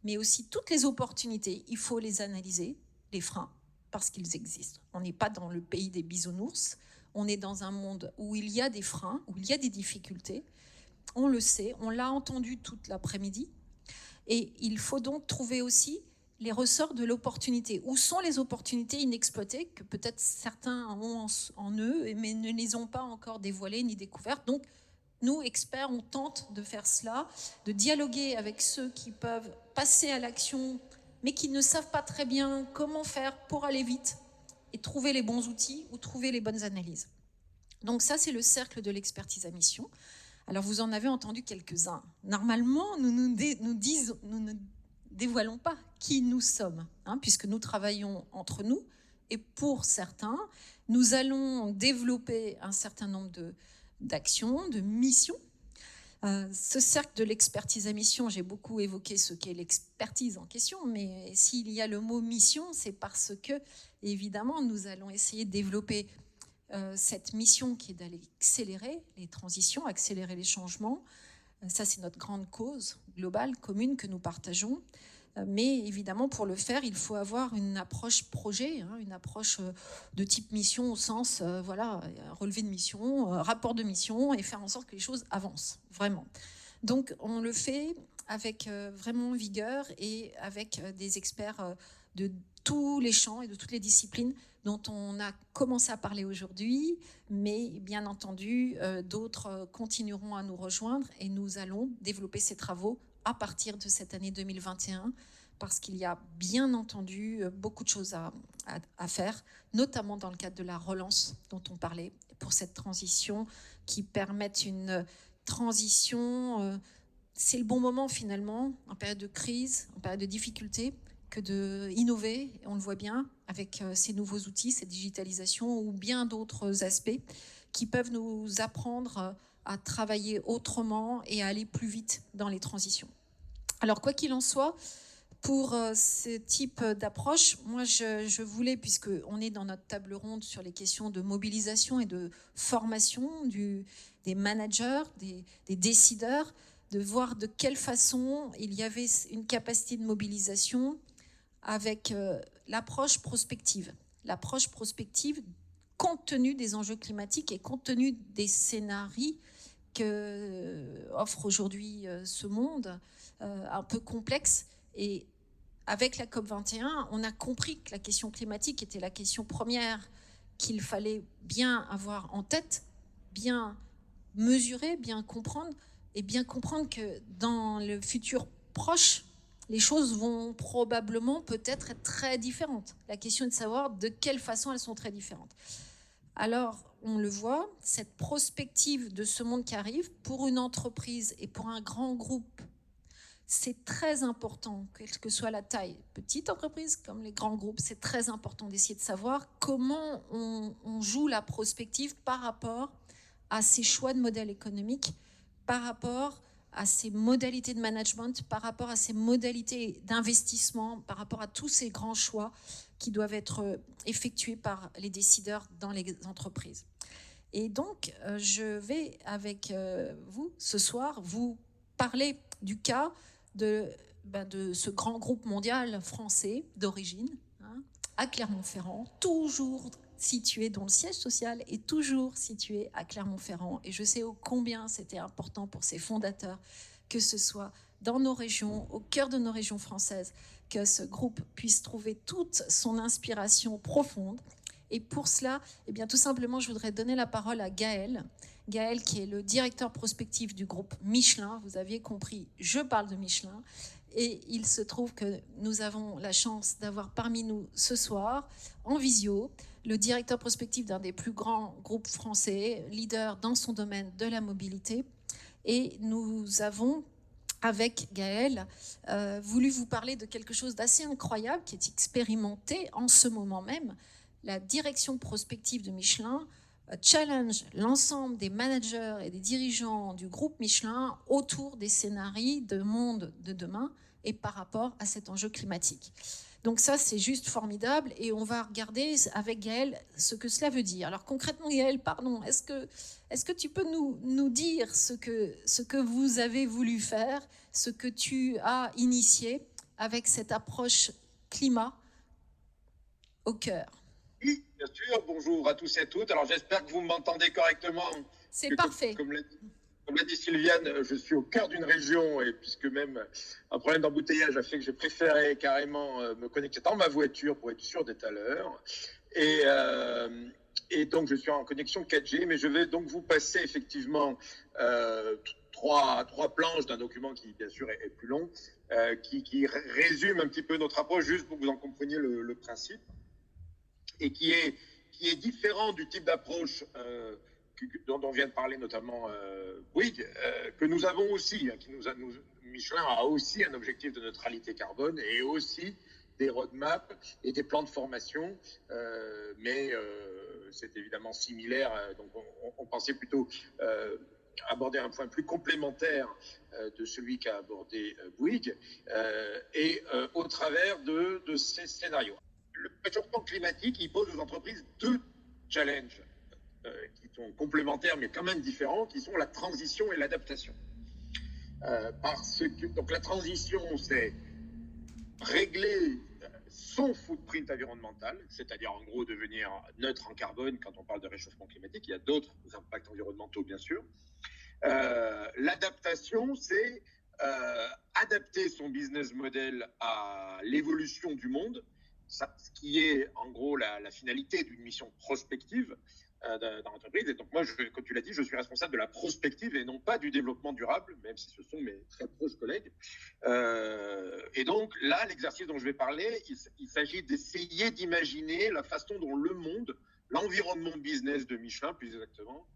mais aussi toutes les opportunités. Il faut les analyser, les freins, parce qu'ils existent. On n'est pas dans le pays des bisounours, on est dans un monde où il y a des freins, où il y a des difficultés. On le sait, on l'a entendu toute l'après-midi. Et il faut donc trouver aussi les ressorts de l'opportunité. Où sont les opportunités inexploitées que peut-être certains ont en eux, mais ne les ont pas encore dévoilées ni découvertes. Donc, nous, experts, on tente de faire cela, de dialoguer avec ceux qui peuvent passer à l'action, mais qui ne savent pas très bien comment faire pour aller vite et trouver les bons outils ou trouver les bonnes analyses. Donc ça, c'est le cercle de l'expertise à mission. Alors, vous en avez entendu quelques-uns. Normalement, nous ne dévoilons pas qui nous sommes, puisque nous travaillons entre nous. Et pour certains, nous allons développer un certain nombre d'actions, de missions. Ce cercle de l'expertise à mission, j'ai beaucoup évoqué ce qu'est l'expertise en question, mais s'il y a le mot mission, c'est parce que, évidemment, nous allons essayer de développer cette mission qui est d'aller accélérer les transitions, accélérer les changements. Ça, c'est notre grande cause globale, commune, que nous partageons. Mais évidemment, pour le faire, il faut avoir une approche projet, une approche de type mission au sens, relevé de mission, rapport de mission, et faire en sorte que les choses avancent, vraiment. Donc, on le fait avec vraiment vigueur et avec des experts de tous les champs et de toutes les disciplines dont on a commencé à parler aujourd'hui, mais bien entendu, d'autres continueront à nous rejoindre et nous allons développer ces travaux à partir de cette année 2021, parce qu'il y a bien entendu beaucoup de choses à faire, notamment dans le cadre de la relance dont on parlait, pour cette transition qui permette une transition. C'est le bon moment finalement, en période de crise, en période de difficulté, que d'innover, on le voit bien, avec ces nouveaux outils, cette digitalisation ou bien d'autres aspects qui peuvent nous apprendre à travailler autrement et à aller plus vite dans les transitions. Alors, quoi qu'il en soit, pour ce type d'approche, moi je voulais, puisqu'on est dans notre table ronde sur les questions de mobilisation et de formation des managers, des décideurs, de voir de quelle façon il y avait une capacité de mobilisation avec l'approche prospective. L'approche prospective compte tenu des enjeux climatiques et compte tenu des scénarios que offre aujourd'hui ce monde un peu complexe. Et avec la COP21, on a compris que la question climatique était la question première qu'il fallait bien avoir en tête, bien mesurer, bien comprendre, et bien comprendre que dans le futur proche, les choses vont probablement peut-être être très différentes. La question est de savoir de quelle façon elles sont très différentes. Alors, on le voit, cette prospective de ce monde qui arrive, pour une entreprise et pour un grand groupe, c'est très important, quelle que soit la taille, petite entreprise comme les grands groupes, c'est très important d'essayer de savoir comment on joue la prospective par rapport à ses choix de modèle économique, par rapport à ses modalités de management, par rapport à ses modalités d'investissement, par rapport à tous ces grands choix qui doivent être effectués par les décideurs dans les entreprises. Et donc, je vais avec vous ce soir vous parler du cas de ce grand groupe mondial français d'origine, à Clermont-Ferrand, toujours situé, dont le siège social est toujours situé à Clermont-Ferrand. Et je sais ô combien c'était important pour ses fondateurs que ce soit dans nos régions, au cœur de nos régions françaises, que ce groupe puisse trouver toute son inspiration profonde. Et pour cela, eh bien, tout simplement, je voudrais donner la parole à Gaël. Gaël, qui est le directeur prospectif du groupe Michelin. Vous aviez compris, je parle de Michelin. Et il se trouve que nous avons la chance d'avoir parmi nous ce soir, en visio, le directeur prospectif d'un des plus grands groupes français, leader dans son domaine de la mobilité. Et nous avons, avec Gaël, voulu vous parler de quelque chose d'assez incroyable qui est expérimenté en ce moment même. La direction prospective de Michelin challenge l'ensemble des managers et des dirigeants du groupe Michelin autour des scénarios de monde de demain et par rapport à cet enjeu climatique. Donc ça, c'est juste formidable et on va regarder avec Gaël ce que cela veut dire. Alors concrètement, Gaël, pardon, est-ce que tu peux nous dire ce que vous avez voulu faire, ce que tu as initié avec cette approche climat au cœur? Oui, bien sûr. Bonjour à tous et à toutes. Alors, j'espère que vous m'entendez correctement. C'est parfait. Comme l'a dit Sylviane, je suis au cœur d'une région et puisque même un problème d'embouteillage a fait que j'ai préféré carrément me connecter dans ma voiture pour être sûr d'être à l'heure. Et donc, je suis en connexion 4G, mais je vais donc vous passer effectivement trois planches d'un document qui, bien sûr, est plus long, qui résume un petit peu notre approche, juste pour que vous en compreniez le principe. Et qui est différent du type d'approche dont vient de parler notamment Bouygues, que nous avons aussi, Michelin a aussi un objectif de neutralité carbone et aussi des roadmaps et des plans de formation, mais c'est évidemment similaire, donc on pensait plutôt aborder un point plus complémentaire de celui qu'a abordé Bouygues, et au travers de ces scénarios. Le réchauffement climatique, il pose aux entreprises deux challenges qui sont complémentaires mais quand même différents, qui sont la transition et l'adaptation. Donc la transition, c'est régler son footprint environnemental, c'est-à-dire en gros devenir neutre en carbone quand on parle de réchauffement climatique. Il y a d'autres impacts environnementaux, bien sûr. L'adaptation, c'est adapter son business model à l'évolution du monde, ce qui est en gros la finalité d'une mission prospective dans l'entreprise. Et donc moi, comme tu l'as dit, je suis responsable de la prospective et non pas du développement durable, même si ce sont mes très proches collègues. Et donc là, l'exercice dont je vais parler, il s'agit d'essayer d'imaginer la façon dont le monde, l'environnement business de Michelin plus exactement,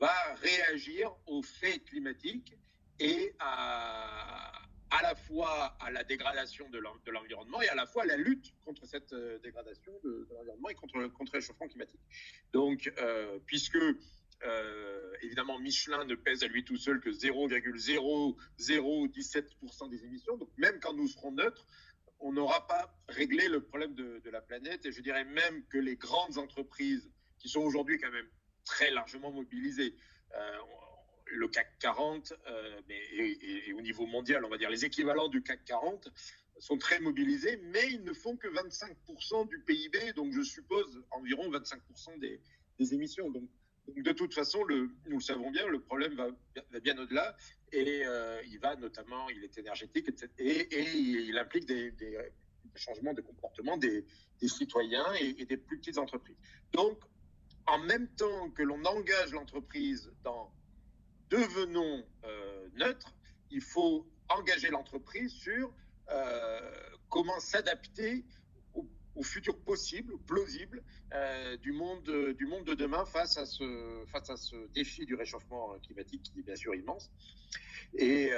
va réagir aux faits climatiques et à la fois à la dégradation de l'environnement et à la fois à la lutte contre cette dégradation de l'environnement et contre le réchauffement climatique. Donc, puisque évidemment Michelin ne pèse à lui tout seul que 0,0017% des émissions, donc même quand nous serons neutres, on n'aura pas réglé le problème de la planète. Et je dirais même que les grandes entreprises qui sont aujourd'hui quand même très largement mobilisées, le CAC 40, et au niveau mondial, on va dire les équivalents du CAC 40 sont très mobilisés, mais ils ne font que 25% du PIB, donc je suppose environ 25% des émissions. Donc de toute façon, nous le savons bien, le problème va bien au-delà, et il est énergétique, etc., et il implique des changements de comportement des citoyens et des plus petites entreprises. Donc, en même temps que l'on engage l'entreprise dans devenons neutres, il faut engager l'entreprise sur comment s'adapter au futur possible, plausible, du monde de demain face à ce défi du réchauffement climatique qui est bien sûr immense. Et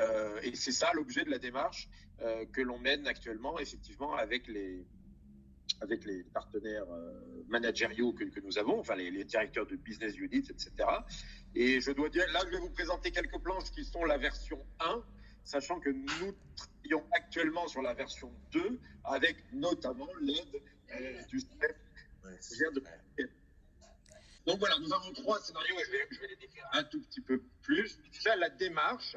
c'est ça l'objet de la démarche que l'on mène actuellement, effectivement, avec les partenaires managériaux que nous avons, enfin les directeurs de business units, etc. Et je dois dire, là, je vais vous présenter quelques planches qui sont la version 1, sachant que nous travaillons actuellement sur la version 2, avec notamment l'aide du chef de... Donc voilà, nous avons 3 scénarios, et je vais les décrire un tout petit peu plus. Déjà, la démarche.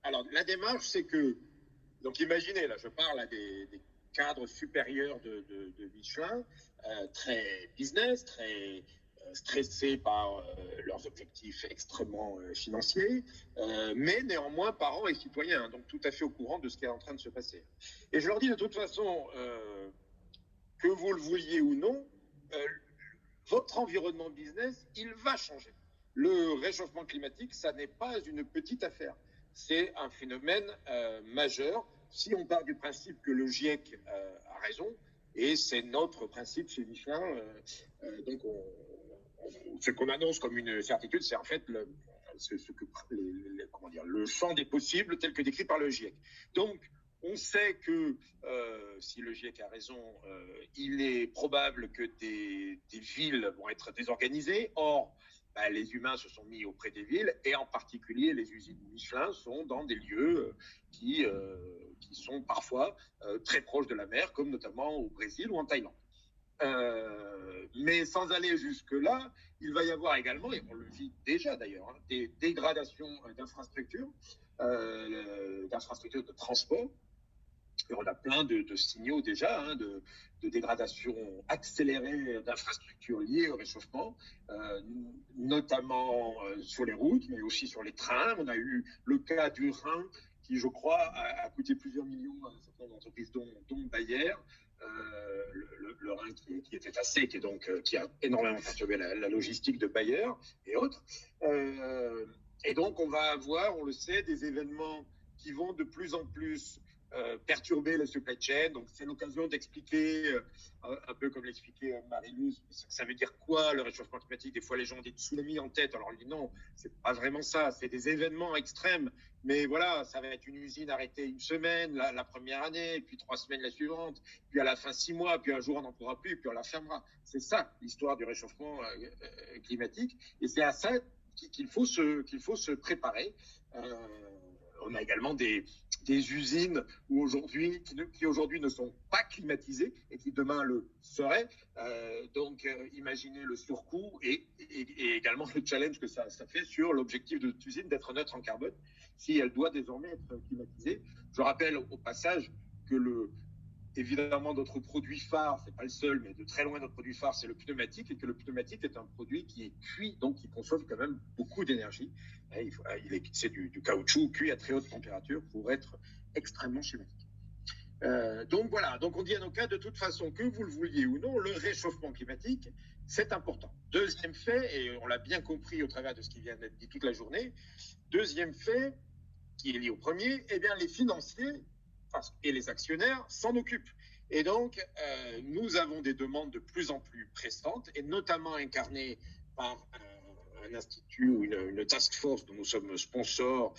Alors, la démarche, c'est que, donc imaginez, là, je parle à des cadres supérieurs de Michelin, très business, très stressés par leurs objectifs extrêmement financiers, mais néanmoins parents et citoyens, hein, donc tout à fait au courant de ce qui est en train de se passer. Et je leur dis de toute façon, que vous le vouliez ou non, votre environnement business, il va changer. Le réchauffement climatique, ça n'est pas une petite affaire. C'est un phénomène majeur. Si on part du principe que le GIEC a raison, et c'est notre principe chez Michelin, donc ce qu'on annonce comme une certitude, c'est en fait le champ des possibles tel que décrit par le GIEC. Donc, on sait que si le GIEC a raison, il est probable que des villes vont être désorganisées. Or, les humains se sont mis auprès des villes, et en particulier les usines Michelin sont dans des lieux qui sont parfois très proches de la mer, comme notamment au Brésil ou en Thaïlande. Mais sans aller jusque-là, il va y avoir également, et on le vit déjà d'ailleurs, hein, des dégradations d'infrastructures de transport. Et on a plein de signaux déjà de dégradation accélérée d'infrastructures liées au réchauffement, notamment sur les routes, mais aussi sur les trains. On a eu le cas du Rhin, qui, je crois, a coûté plusieurs millions à un certain nombre d'entreprises, dont Bayer. Le Rhin qui était à sec et donc qui a énormément perturbé la logistique de Bayer et autres. Et donc, on va avoir, on le sait, des événements qui vont de plus en plus perturber le supply chain. Donc, c'est l'occasion d'expliquer, un peu comme l'expliquait Marie-Luz, ça veut dire quoi le réchauffement climatique. Des fois, les gens ont des tsunamis en tête. Alors, on dit non, c'est pas vraiment ça. C'est des événements extrêmes. Mais voilà, ça va être une usine arrêtée une semaine la première année, puis 3 semaines la suivante, puis à la fin 6 mois, puis un jour on n'en pourra plus, puis on la fermera. C'est ça l'histoire du réchauffement climatique. Et c'est à ça qu'il faut se préparer. On a également des usines qui aujourd'hui ne sont pas climatisées et qui demain le seraient. Donc, imaginez le surcoût et également le challenge que ça fait sur l'objectif de cette usine d'être neutre en carbone, si elle doit désormais être climatisée. Je rappelle au passage que évidemment, notre produit phare, c'est pas le seul, mais de très loin notre produit phare, c'est le pneumatique, et que le pneumatique est un produit qui est cuit, donc qui consomme quand même beaucoup d'énergie. C'est du caoutchouc cuit à très haute température pour être extrêmement schématique. Donc voilà, donc on dit à nos cas, de toute façon, que vous le vouliez ou non, le réchauffement climatique, c'est important. Deuxième fait, et on l'a bien compris au travers de ce qui vient d'être dit toute la journée, deuxième fait, qui est lié au premier, eh bien les financiers et les actionnaires s'en occupent. Et donc, nous avons des demandes de plus en plus pressantes, et notamment incarnées par un institut ou une task force dont nous sommes sponsors,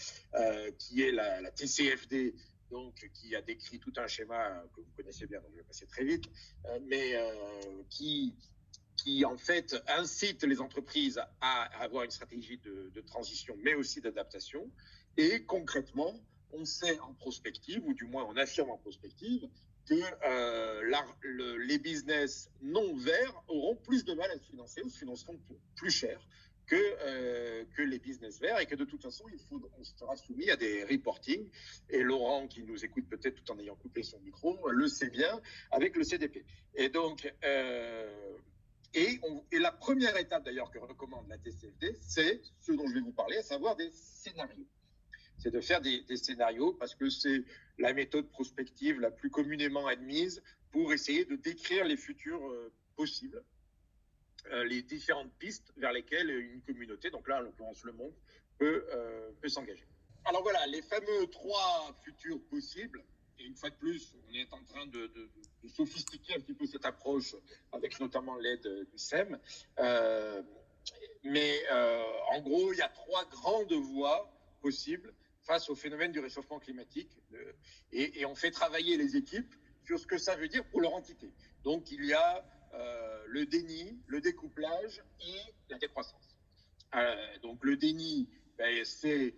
qui est la TCFD, donc qui a décrit tout un schéma que vous connaissez bien, donc je vais passer très vite, mais qui en fait incite les entreprises à avoir une stratégie de transition, mais aussi d'adaptation. Et concrètement, on sait en prospective, ou du moins on affirme en prospective, que les business non verts auront plus de mal à se financer, ou se financeront plus cher que les business verts, et que de toute façon, on sera soumis à des reporting. Et Laurent, qui nous écoute peut-être tout en ayant coupé son micro, le sait bien, avec le CDP. Et donc, et la première étape d'ailleurs que recommande la TCFD, c'est ce dont je vais vous parler, à savoir des scénarios. C'est de faire des scénarios, parce que c'est la méthode prospective la plus communément admise pour essayer de décrire les futurs possibles, les différentes pistes vers lesquelles une communauté, donc là en l'occurrence le monde, peut s'engager. Alors voilà, les fameux 3 futurs possibles. Et une fois de plus, on est en train de sophistiquer un petit peu cette approche avec notamment l'aide du SEM. Mais en gros, il y a 3 grandes voies possibles face au phénomène du réchauffement climatique. Et on fait travailler les équipes sur ce que ça veut dire pour leur entité. Donc, il y a le déni, le découplage et la décroissance. Donc, le déni, c'est,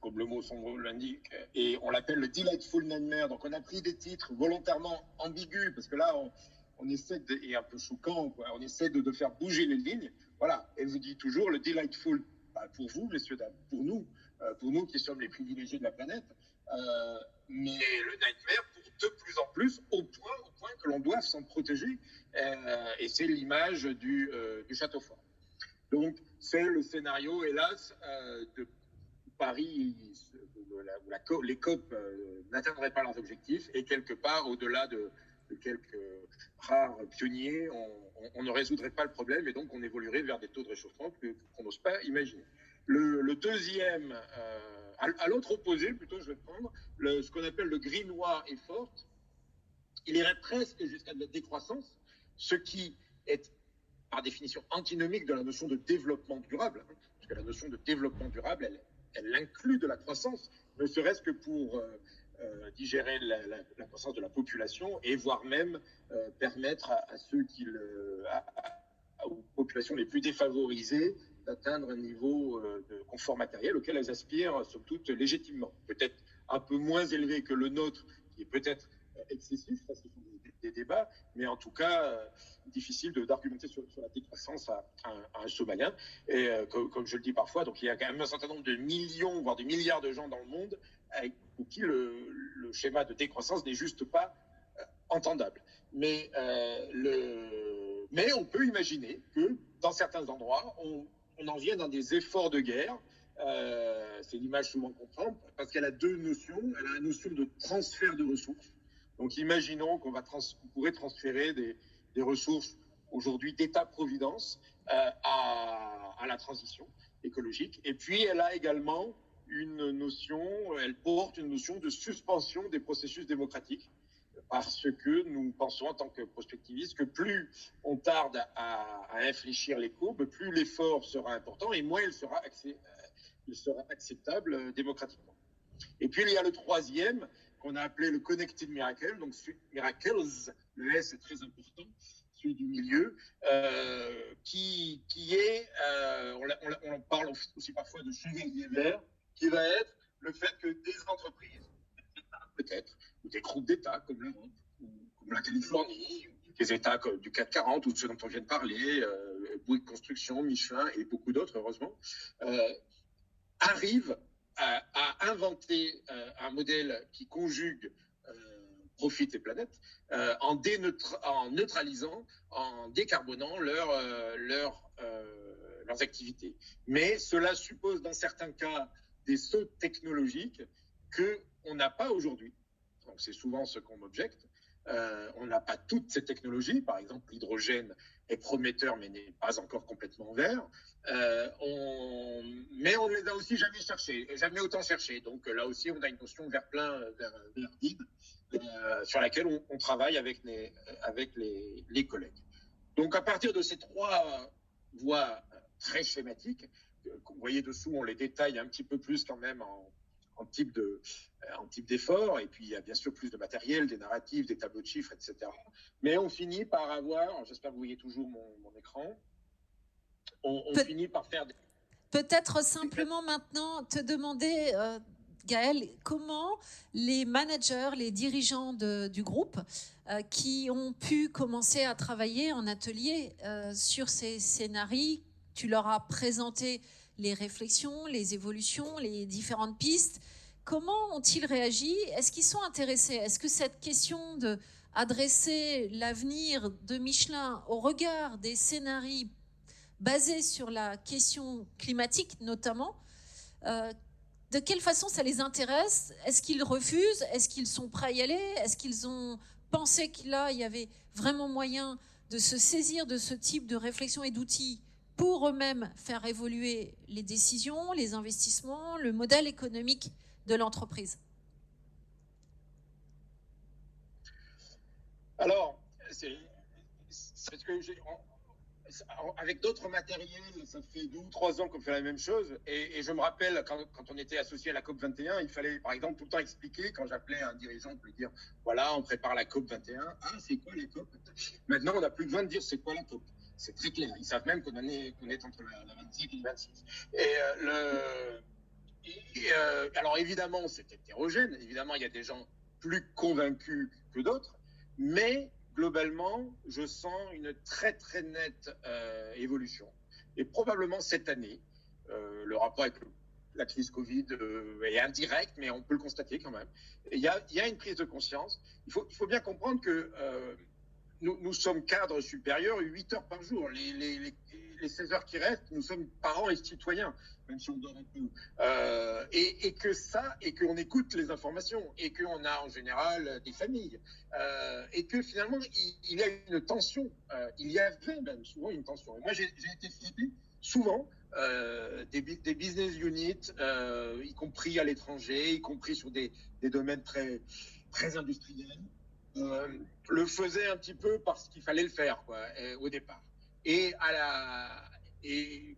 comme le mot l'indique, et on l'appelle le delightful nightmare. Donc, on a pris des titres volontairement ambigus, parce que là, on essaie, et un peu choquant, quoi, on essaie de faire bouger les lignes. Voilà, elle vous dit toujours le delightful, pour vous, messieurs, dames, pour nous qui sommes les privilégiés de la planète, mais le nightmare pour de plus en plus, au point que l'on doit s'en protéger, et c'est l'image du château fort. Donc, c'est le scénario, hélas, de Paris, où les COP n'atteindraient pas leurs objectifs, et quelque part, au-delà de quelques rares pionniers, on ne résoudrait pas le problème, et donc on évoluerait vers des taux de réchauffement qu'on n'ose pas imaginer. Le deuxième, à l'autre opposé, plutôt, je vais prendre ce qu'on appelle le greenoir effort. Il irait presque jusqu'à de la décroissance, ce qui est par définition antinomique de la notion de développement durable, parce que la notion de développement durable, elle inclut de la croissance, ne serait-ce que pour digérer la croissance de la population et voire même permettre à ceux aux populations les plus défavorisées d'atteindre un niveau de confort matériel auquel elles aspirent, somme toute, légitimement. Peut-être un peu moins élevé que le nôtre, qui est peut-être excessif, ça ce sont des débats, mais en tout cas difficile d'argumenter sur la décroissance à un Somalien. Et comme je le dis parfois, donc il y a quand même un certain nombre de millions, voire de milliards de gens dans le monde pour qui le schéma de décroissance n'est juste pas entendable. Mais on peut imaginer que dans certains endroits, on en vient dans des efforts de guerre. C'est l'image souvent qu'on prend, parce qu'elle a 2 notions. Elle a la notion de transfert de ressources. Donc imaginons qu'on pourrait transférer des ressources aujourd'hui d'État-providence à la transition écologique. Et puis elle a également elle porte une notion de suspension des processus démocratiques, parce que nous pensons en tant que prospectivistes que plus on tarde à infléchir les courbes, plus l'effort sera important et moins il sera acceptable démocratiquement. Et puis il y a le troisième qu'on a appelé le Connected Miracle, donc Miracles, le S est très important, celui du milieu, qui est, on parle aussi parfois de chevalier vert, qui va être le fait que des entreprises, peut-être, ou des groupes d'États comme l'Europe, ou comme la Californie, des États du CAC 40, ou ceux dont on vient de parler, Bouygues Construction, Michelin et beaucoup d'autres, heureusement, arrivent à inventer un modèle qui conjugue profit et planète en neutralisant, en décarbonant leurs activités. Mais cela suppose dans certains cas des sauts technologiques qu'on n'a pas aujourd'hui. Donc c'est souvent ce qu'on objecte. On n'a pas toutes ces technologies. Par exemple, l'hydrogène est prometteur mais n'est pas encore complètement vert. Mais on ne les a aussi jamais autant cherché. Donc là aussi, on a une notion vers vide, sur laquelle on travaille avec les collègues. Donc à partir de ces 3 voies très schématiques, vous voyez dessous, on les détaille un petit peu plus quand même en type d'effort, et puis il y a bien sûr plus de matériel, des narratifs, des tableaux de chiffres, etc. Mais on finit par avoir, j'espère que vous voyez toujours mon écran, on finit par faire des... Peut-être simplement maintenant te demander, Gaël, comment les managers, les dirigeants du groupe qui ont pu commencer à travailler en atelier sur ces scénarios, tu leur as présenté les réflexions, les évolutions, les différentes pistes. Comment ont-ils réagi? Est-ce qu'ils sont intéressés? Est-ce que cette question d'adresser l'avenir de Michelin au regard des scénarios basés sur la question climatique notamment, de quelle façon ça les intéresse? Est-ce qu'ils refusent? Est-ce qu'ils sont prêts à y aller? Est-ce qu'ils ont pensé qu'il y avait vraiment moyen de se saisir de ce type de réflexion et d'outils pour eux-mêmes faire évoluer les décisions, les investissements, le modèle économique de l'entreprise? Alors, parce que avec d'autres matériels, ça fait 2 ou 3 ans qu'on fait la même chose. Et je me rappelle, quand on était associé à la COP 21, il fallait, par exemple, tout le temps expliquer, quand j'appelais un dirigeant pour lui dire, voilà, on prépare la COP 21. Ah, c'est quoi la COP? Maintenant, on n'a plus besoin de dire c'est quoi la COP. C'est très clair. Ils savent même qu'on est entre la 25 et la 26. Alors, évidemment, c'est hétérogène. Évidemment, il y a des gens plus convaincus que d'autres. Mais globalement, je sens une très très nette évolution. Et probablement cette année, le rapport avec la crise Covid est indirect, mais on peut le constater quand même. Il y a une prise de conscience. Il faut bien comprendre que nous sommes cadres supérieurs 8 heures par jour. Les 16 heures qui restent, nous sommes parents et citoyens, même si on dort un peu. Et qu'on écoute les informations, et qu'on a en général des familles. Et que finalement, il y a une tension. Il y avait même souvent une tension. Et moi, j'ai été frappé souvent des business units, y compris à l'étranger, y compris sur des domaines très, très industriels, le faisaient un petit peu parce qu'il fallait le faire, quoi, au départ. Et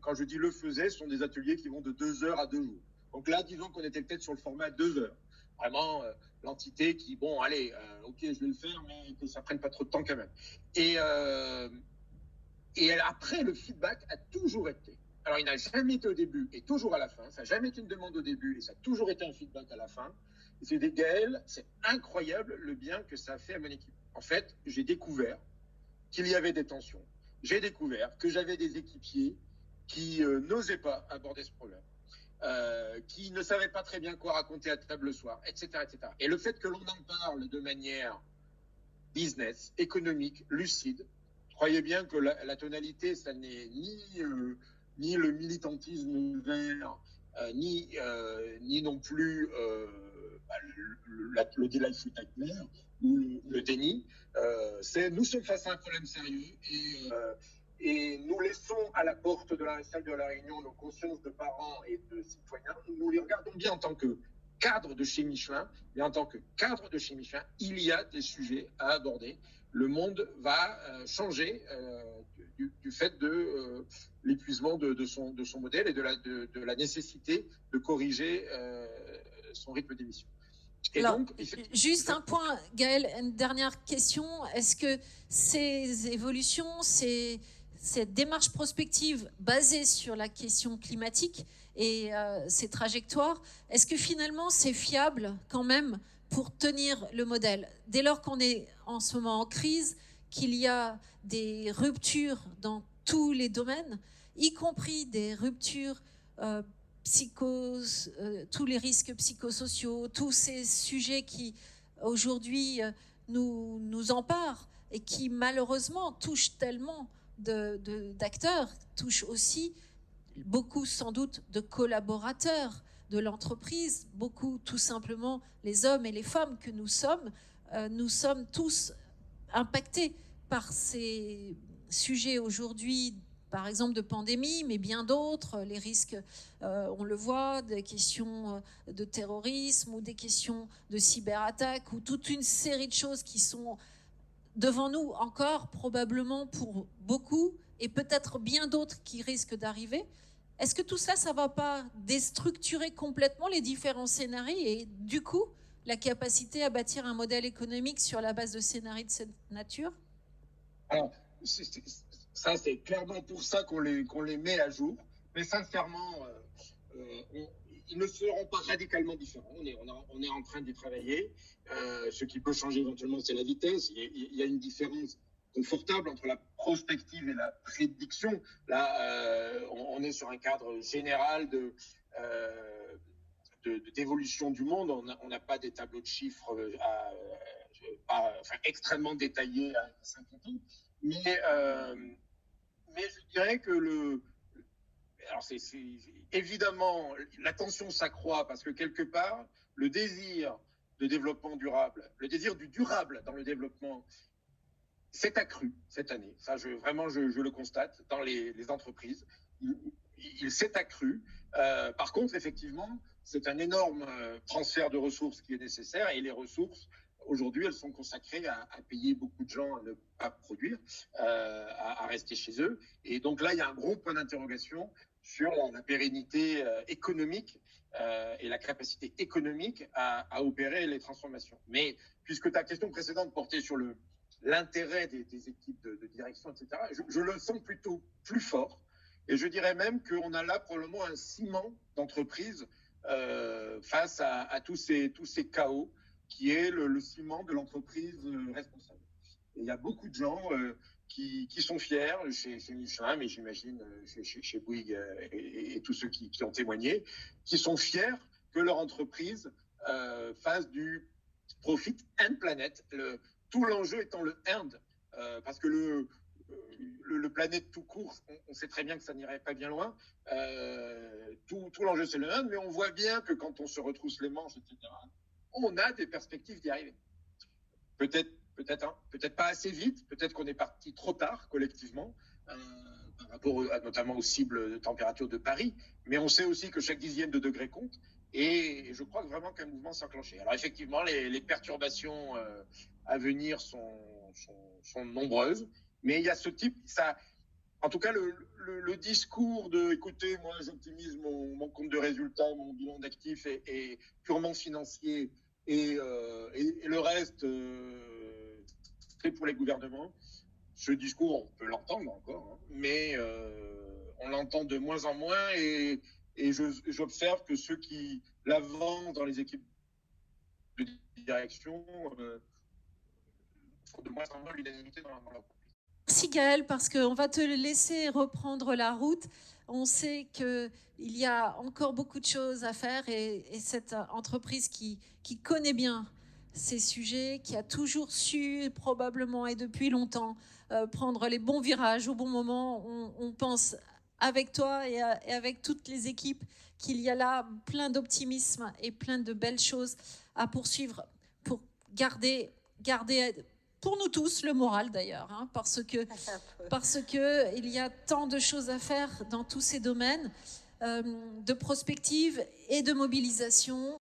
quand je dis le faisait, ce sont des ateliers qui vont de 2 heures à 2 jours. Donc là, disons qu'on était peut-être sur le format 2 heures. Vraiment, l'entité qui, bon, allez, ok, je vais le faire, mais que ça prenne pas trop de temps quand même. Et après, le feedback a toujours été. Alors, il n'a jamais été au début et toujours à la fin. Ça n'a jamais été une demande au début et ça a toujours été un feedback à la fin. C'est des Gaël, c'est incroyable le bien que ça a fait à mon équipe. En fait, j'ai découvert qu'il y avait des tensions. J'ai découvert que j'avais des équipiers qui n'osaient pas aborder ce problème, qui ne savaient pas très bien quoi raconter à table le soir, etc., etc. Et le fait que l'on en parle de manière business, économique, lucide, croyez bien que la tonalité, ça n'est ni le militantisme vert, ni non plus le delightful nightmare ou le déni. Nous sommes face à un problème sérieux et nous laissons à la porte de la salle de la réunion nos consciences de parents et de citoyens. Nous les regardons bien en tant que cadre de chez Michelin, mais en tant que cadre de chez Michelin, il y a des sujets à aborder. Le monde va changer du fait de l'épuisement de son modèle et de la nécessité de corriger son rythme d'émission. Alors, donc, juste un point, Gaël, une dernière question. Est-ce que ces évolutions, cette démarche prospective basée sur la question climatique et ces trajectoires, est-ce que finalement c'est fiable quand même pour tenir le modèle? Dès lors qu'on est en ce moment en crise, qu'il y a des ruptures dans tous les domaines, y compris des ruptures tous les risques psychosociaux, tous ces sujets qui aujourd'hui nous emparent et qui malheureusement touchent tellement d'acteurs, touchent aussi beaucoup sans doute de collaborateurs de l'entreprise, beaucoup tout simplement les hommes et les femmes que nous sommes tous impactés par ces sujets aujourd'hui, par exemple de pandémie, mais bien d'autres, les risques, on le voit, des questions de terrorisme ou des questions de cyberattaque ou toute une série de choses qui sont devant nous encore probablement pour beaucoup et peut-être bien d'autres qui risquent d'arriver. Est-ce que tout ça, ça ne va pas déstructurer complètement les différents scénarios et du coup, la capacité à bâtir un modèle économique sur la base de scénarios de cette nature? Alors, ça, c'est clairement pour ça qu'on les met à jour. Mais sincèrement, ils ne seront pas radicalement différents. On est en train d'y travailler. Ce qui peut changer éventuellement, c'est la vitesse. Il y a une différence confortable entre la prospective et la prédiction. Là, on est sur un cadre général d'évolution du monde. On n'a pas des tableaux de chiffres extrêmement détaillés à 50 ans. Mais je dirais que évidemment, la tension s'accroît parce que quelque part, le désir de développement durable, le désir du durable dans le développement s'est accru cette année. Ça, vraiment, je le constate dans les entreprises. Il s'est accru. Par contre, effectivement, c'est un énorme transfert de ressources qui est nécessaire et les ressources, aujourd'hui, elles sont consacrées à payer beaucoup de gens à ne pas produire, à rester chez eux. Et donc là, il y a un gros point d'interrogation sur la pérennité économique et la capacité économique à opérer les transformations. Mais puisque ta question précédente portait sur l'intérêt des équipes de direction, etc., je le sens plutôt plus fort. Et je dirais même qu'on a là probablement un ciment d'entreprise face à tous ces chaos, qui est le ciment de l'entreprise responsable. Et il y a beaucoup de gens qui sont fiers chez Michelin, mais j'imagine chez Bouygues et tous ceux qui ont témoigné, qui sont fiers que leur entreprise fasse du profit and planet. Tout l'enjeu étant le and, parce que le planète tout court, on sait très bien que ça n'irait pas bien loin. Tout l'enjeu, c'est le and, mais on voit bien que quand on se retrousse les manches, etc., on a des perspectives d'y arriver. Peut-être pas assez vite, peut-être qu'on est parti trop tard collectivement, par rapport notamment aux cibles de température de Paris, mais on sait aussi que chaque dixième de degré compte, et je crois vraiment qu'un mouvement s'est enclenché. Alors effectivement, les perturbations à venir sont nombreuses, mais il y a ce type, en tout cas, le discours de, écoutez, moi j'optimise mon compte de résultat, mon bilan d'actifs est purement financier, et le reste, c'est pour les gouvernements. Ce discours, on peut l'entendre encore, hein, mais on l'entend de moins en moins, et j'observe que ceux qui l'avancent dans les équipes de direction font de moins en moins l'unanimité dans leur. Merci Gaël, parce qu'on va te laisser reprendre la route. On sait qu'il y a encore beaucoup de choses à faire, et cette entreprise qui connaît bien ces sujets, qui a toujours su, probablement et depuis longtemps, prendre les bons virages au bon moment. On pense avec toi et avec toutes les équipes qu'il y a là plein d'optimisme et plein de belles choses à poursuivre pour garder pour nous tous le moral d'ailleurs, hein, parce que il y a tant de choses à faire dans tous ces domaines de prospective et de mobilisation.